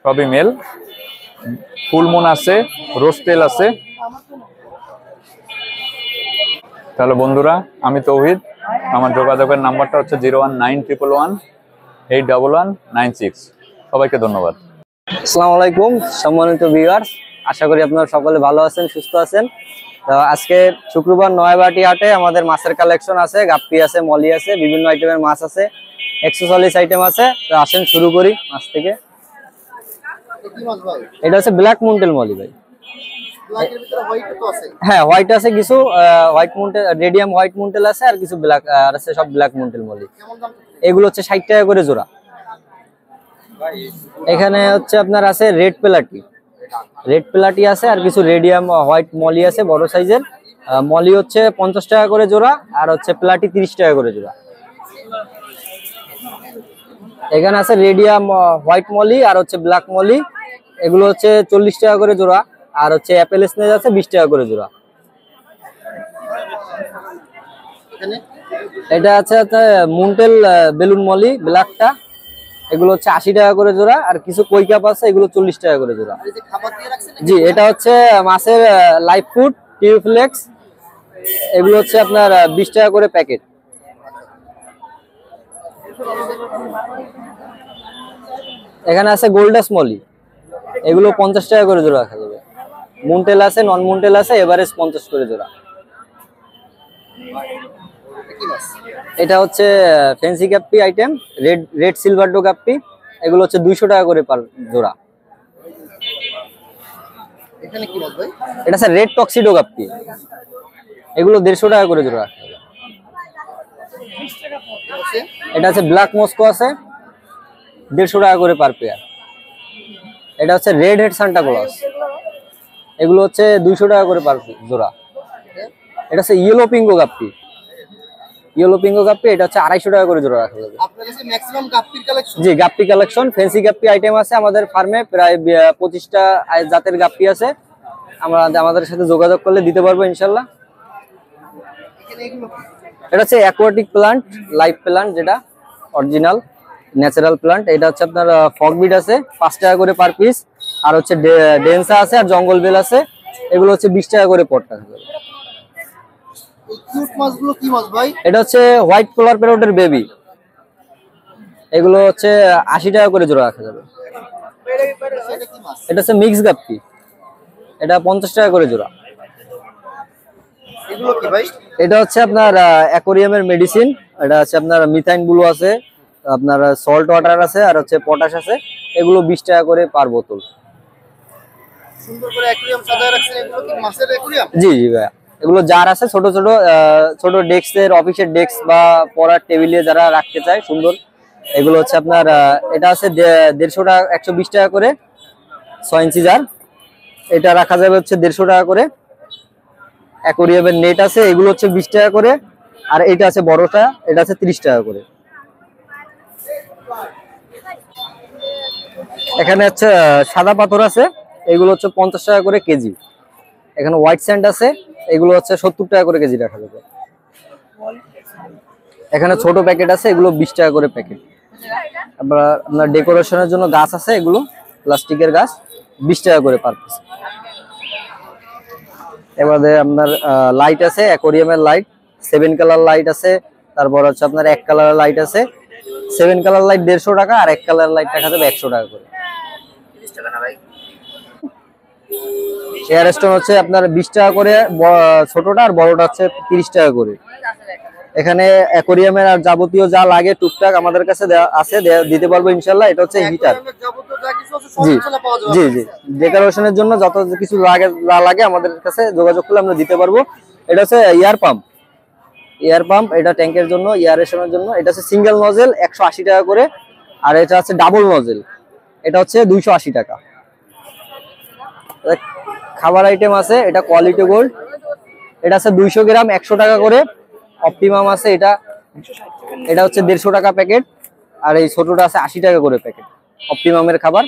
সবই মেল। ফুলমুন আছে, রোস্টেল আছে। তাহলে বন্ধুরা, আমি তৌহিদ, আমার যোগাযোগের নাম্বারটা হচ্ছে 01911181196। সবাইকে ধন্যবাদ। আসসালামু আলাইকুম সম্মানিত ভিউয়ার্স, আশা করি আপনারা সকলে ভালো আছেন, সুস্থ আছেন। তো আজকে শুক্রবার নয়াবাটি হাটে আমাদের মাছের কালেকশন আছে, গাপ্পি আছে, মলি আছে, বিভিন্ন আইটেমের মাছ আছে, এক্সেসরিজ আইটেম আছে। তো আসেন শুরু করি মাছ থেকে। কি মাছ ভাই? এটা হচ্ছে ব্ল্যাক মুন্টেল মলি ভাই। ব্ল্যাকের ভিতরে হোয়াইট তো আছে? হ্যাঁ, হোয়াইট আছে কিছু, হোয়াইট মুন্টেল, রেডিয়াম হোয়াইট মুন্টেল আছে, আর কিছু ব্ল্যাক আছে, সব ব্ল্যাক মুন্টেল মলি। কেমন দাম? এগুলো হচ্ছে 60 টাকা করে জোড়া। এখানে হচ্ছে আপনার আছে রেড প্লাটি, রেড প্লাটি আছে, আর কিছু রেডিয়াম হোয়াইট মলি আছে বড় সাইজের। মলি হচ্ছে 50 টাকা করে জোড়া, আর হচ্ছে প্লাটি 30 টাকা করে জোড়া। এখানে আছে রেডিয়াম হোয়াইট মলি আর হচ্ছে ব্ল্যাক মলি, এগুলো হচ্ছে 40 টাকা করে জোড়া, আর হচ্ছে অ্যাপেল স্নেজ আছে 20 টাকা করে জোড়া। এখানে এটা আছে মুন্টেল বেলুন মলি ব্ল্যাকটা, এগুলো হচ্ছে 80 টাকা করে জোড়া, আর কিছু কই কাপ আছে, এগুলো 40 টাকা করে জোড়া। এই যে খাবার দিয়ে রাখছেন? জি, এটা হচ্ছে মাছের লাইভ ফুড টিউফ্লেক্স, এগুলো হচ্ছে আপনার 20 টাকা করে প্যাকেট। এখানে আছে গোল্ডাস মলি, এগুলো 50 টাকা করে জোড়া রাখা যাবে। মুন্টেল আছে, নন মুন্টেল আছে, এভারেজ 50 করে জোড়া। কি মাছ? এটা হচ্ছে fancy guppy item, red silver ডো গাপ্পি, এগুলো হচ্ছে 200 টাকা করে পার জোড়া। এখানে কি মাছ ভাই? এটা আছে রেড টক্সিডো গাপ্পি, এগুলো 150 টাকা করে জোড়া রাখা যাবে। আছে? এটা আছে ব্ল্যাক মস্কো আছে, 150 টাকা করে পার পেয়ার। এটা হচ্ছে রেড হেড সান্টা ক্লজ, এগুলো হচ্ছে 200 টাকা করে পার জোড়া। এটা হচ্ছে ইয়েলো পিঙ্গো গাপ্পি, ইয়েলো পিঙ্গো গাপ্পি, এটা হচ্ছে 250 টাকা করে জোড়া রাখা যাবে। আপনার কাছে ম্যাক্সিমাম গাপ্পির কালেকশন? জি, গাপ্পি কালেকশন, ফ্যান্সি গাপ্পি আইটেম আছে আমাদের ফার্মে, প্রায় 25টা জাতের গাপ্পি আছে। আমরা আমাদের সাথে যোগাযোগ করলে দিতে পারবো ইনশাল্লাহ। এখানে এগুলো কি? এটা হচ্ছে অ্যাকোয়াটিক প্লান্ট, লাইভ প্লান্ট, যেটা অরিজিনাল ন্যাচারাল প্লান্ট। এটা হচ্ছে আপনার ফগবিট আছে 5 টাকা করে পার পিস, আর হচ্ছে ডেন্সা আছে, আর জঙ্গল বেল আছে, এগুলো হচ্ছে 20 টাকা করে পট রাখা যাবে। এই কিউট মাছগুলো কি মাছ ভাই? এটা হচ্ছে হোয়াইট পোলার প্যারটের বেবি, এগুলো হচ্ছে 80 টাকা করে জোড়া রাখা যাবে। এটা কি মাছ? এটা হচ্ছে মিক্স গাপ্পি, এটা 50 টাকা করে জোড়া। এগুলো কি ভাই? এটা হচ্ছে আপনার অ্যাকোরিয়ামের মেডিসিন, এটা হচ্ছে আপনার মিথাইন ব্লু আছে, আপনার সল্ট ওয়াটার আছে, আর হচ্ছে পটাশ আছে, এগুলো 20 টাকা করে পার বোতল। সুন্দর করে অ্যাকুরিয়াম সাজায় রাখছেন, এগুলো কি মাছের অ্যাকুরিয়াম? জি জি ভাইয়া, এগুলো জার আছে ছোট ছোট, ছোট ডেস্কের, অফিসের ডেস্ক বা পড়ার টেবিলে যারা রাখতে চায় সুন্দর, এগুলো হচ্ছে আপনার এটা আছে 150 টাকা, 120 টাকা করে 6 ইঞ্চি জার, এটা রাখা যাবে হচ্ছে 150 টাকা করে। অ্যাকোরিয়ামের নেট আছে, এগুলো হচ্ছে 20 টাকা করে, আর এটা আছে বড়টা, এটা আছে 30 টাকা করে। এখানে হচ্ছে সাদা পাথর আছে, এগুলো হচ্ছে 50 টাকা করে কেজি। এখানে হোয়াইট স্যান্ড আছে, এগুলো হচ্ছে 70 টাকা করে কেজি রাখা যাবে। এখানে ছোট প্যাকেট আছে, এগুলো 20 টাকা করে প্যাকেট। আপনার ডেকোরেশনের জন্য গাছ আছে, এগুলো প্লাস্টিকের গাছ, 20 টাকা করে পার পিস। এবারে আপনার লাইট আছে, অ্যাকোরিয়ামের লাইট, 7 কালার লাইট আছে, তারপর হচ্ছে আপনার 1 কালার লাইট আছে। 7 কালার লাইট 150 টাকা, আর 1 কালার লাইট রাখা যাবে 100 টাকা করে। এয়ার স্টোন হচ্ছে আপনার 20 টাকা করে ছোটটা, আর বড়টা হচ্ছে 30 টাকা করে। এখানে অ্যাকোরিয়ামের আর যাবতীয় যা লাগে টুকটাক আমাদের কাছে আছে, দিতে পারবো ইনশাল্লাহ। এটা হচ্ছে হিটার, যাবতীয় যা কিছু আছে সব জি ইনশাআল্লাহ পাওয়া যাবে। জি জি, ডেকোরেশনের জন্য যত কিছু লাগে, যা লাগে আমাদের কাছে যোগাযোগ করলে আমরা দিতে পারবো। এটা হচ্ছে এয়ার পাম্প, এয়ার পাম্প, এটা ট্যাঙ্কের জন্য, এয়ারেশনের জন্য। এটা হচ্ছে সিঙ্গেল নজেল 180 টাকা করে, আর এটা হচ্ছে ডাবল নজেল, এটা হচ্ছে 280 টাকা। খাবার আইটেম আছে, এটা কোয়ালিটি গোল্ড, এটা আছে 200 গ্রাম 100 টাকা করে। অপটিমাম আছে, এটা হচ্ছে 150 টাকা প্যাকেট, আর এই ছোটটা আছে 80 টাকা করে প্যাকেট, অপটিমামের খাবার।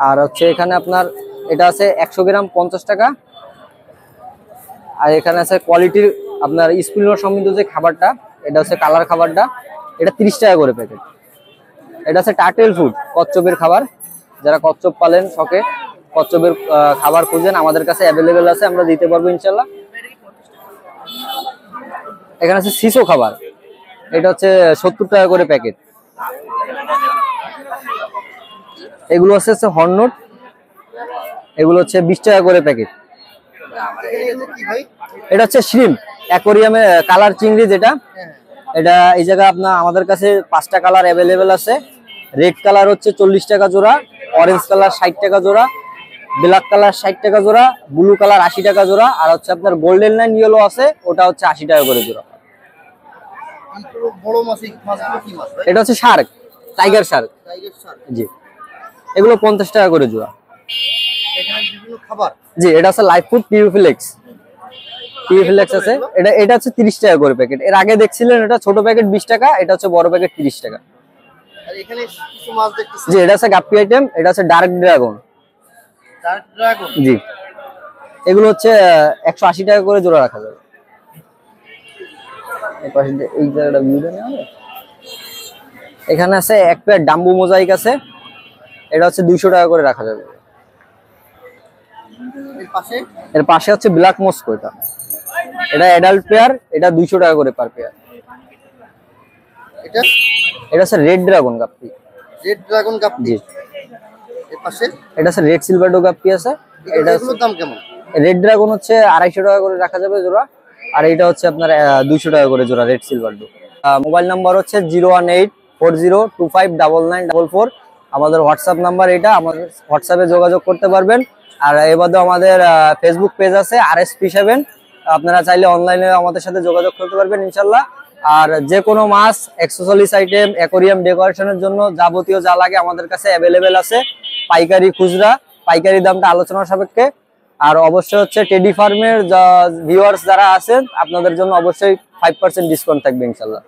আর হচ্ছে এখানে আপনার এটা আছে 100 গ্রাম 50 টাকা। আর এখানে আছে কোয়ালিটির আপনার স্পিনার সমৃদ্ধ যে খাবারটা, এটা হচ্ছে কালার খাবারটা, এটা 30 টাকা করে প্যাকেট। এটা আছে টার্টেল ফুড, কচ্ছপের খাবার, যারা কচ্ছপ পালেন শখে, কচ্ছপের খাবার খুঁজেন, আমাদের কাছে অ্যাভেলেবেল আছে, আমরা দিতে পারবো ইনশাল্লাহ। এখানে আছে সিসো খাবার, এটা হচ্ছে 70 টাকা করে প্যাকেট। এগুলো হচ্ছে হর্নট, এগুলো হচ্ছে 20 টাকা করে প্যাকেট। এটা হচ্ছে শ্রিম্প অ্যাকোরিয়ামে কালার চিংড়ি, যেটা এটা এই জায়গায় আপনার আমাদের কাছে 5টা কালার অ্যাভেলেবেল আছে। রেড কালার হচ্ছে 40 টাকা জোড়া, অরেঞ্জ কালার 60 টাকা জোড়া, ব্ল্যাক কালার 60 টাকা জোড়া, ব্লু কালার 80 টাকা জোড়া, আর হচ্ছে আপনার গোল্ডেন লাইন ইয়েলো আছে, ওটা হচ্ছে 80 টাকা করে জোড়া। এটা হচ্ছে শার্ক, টাইগার শার্ক, জি, এগুলো 50 টাকা করে জোড়া। জি, এটা আছে লাইফ ফুড পিউফিলেক্স, আছে, এটা হচ্ছে 30 টাকা করে প্যাকেট। এর আগে দেখছিলেন এটা ছোট প্যাকেট 20 টাকা, এটা হচ্ছে বড় প্যাকেট 30 টাকা। জি, এটা আছে গাপ্পি আইটেম, এটা আছে ডার্ক ড্রাগন, জি, এগুলো হচ্ছে 180 টাকা করে জোড়া রাখা যাবে। এই জায়গাটা ভিউটা নেওয়া হবে। এখানে আছে এক পেয়ার ডাম্বু মোজাইক আছে, এটা হচ্ছে 200 টাকা করে রাখা যাবে। এর পাশে হচ্ছে ব্ল্যাক মস্কো, এটা অ্যাডাল্ট পেয়ার, এটা 200 টাকা করে পার পেয়ার। এটা হচ্ছে রেড ড্রাগন গাপ্পি, জি, এর পাশে এটা হচ্ছে রেড সিলভারডো গাপ্পি আছে। এগুলোর দাম কেমন? রেড ড্রাগন হচ্ছে 250 টাকা করে রাখা যাবে জোড়া, আর এটা হচ্ছে আপনার 200 টাকা করে জোড়া রেড সিলভারডো। মোবাইল নাম্বার হচ্ছে 01840259944। আমাদের হোয়াটসঅ্যাপ নাম্বার এটা, আমাদের হোয়াটসঅ্যাপে যোগাযোগ করতে পারবেন। আর এবারে আমাদের ফেসবুক পেজ আছে RSP7, আপনারা চাইলে অনলাইনে আমাদের সাথে যোগাযোগ করতে পারবেন ইনশাল্লাহ। আর যে কোনো মাছ, অ্যাক্সেসরিজ আইটেম, অ্যাকোরিয়াম ডেকোরেশনের জন্য যাবতীয় যা লাগে আমাদের কাছে অ্যাভেলেবেল আছে, পাইকারি খুচরা, পাইকারি দামটা আলোচনার সাপেক্ষে। আর অবশ্যই হচ্ছে টেডি ফার্মের ভিউয়ার্স যারা আছেন, আপনাদের জন্য অবশ্যই 5% ডিসকাউন্ট থাকবে ইনশাল্লাহ।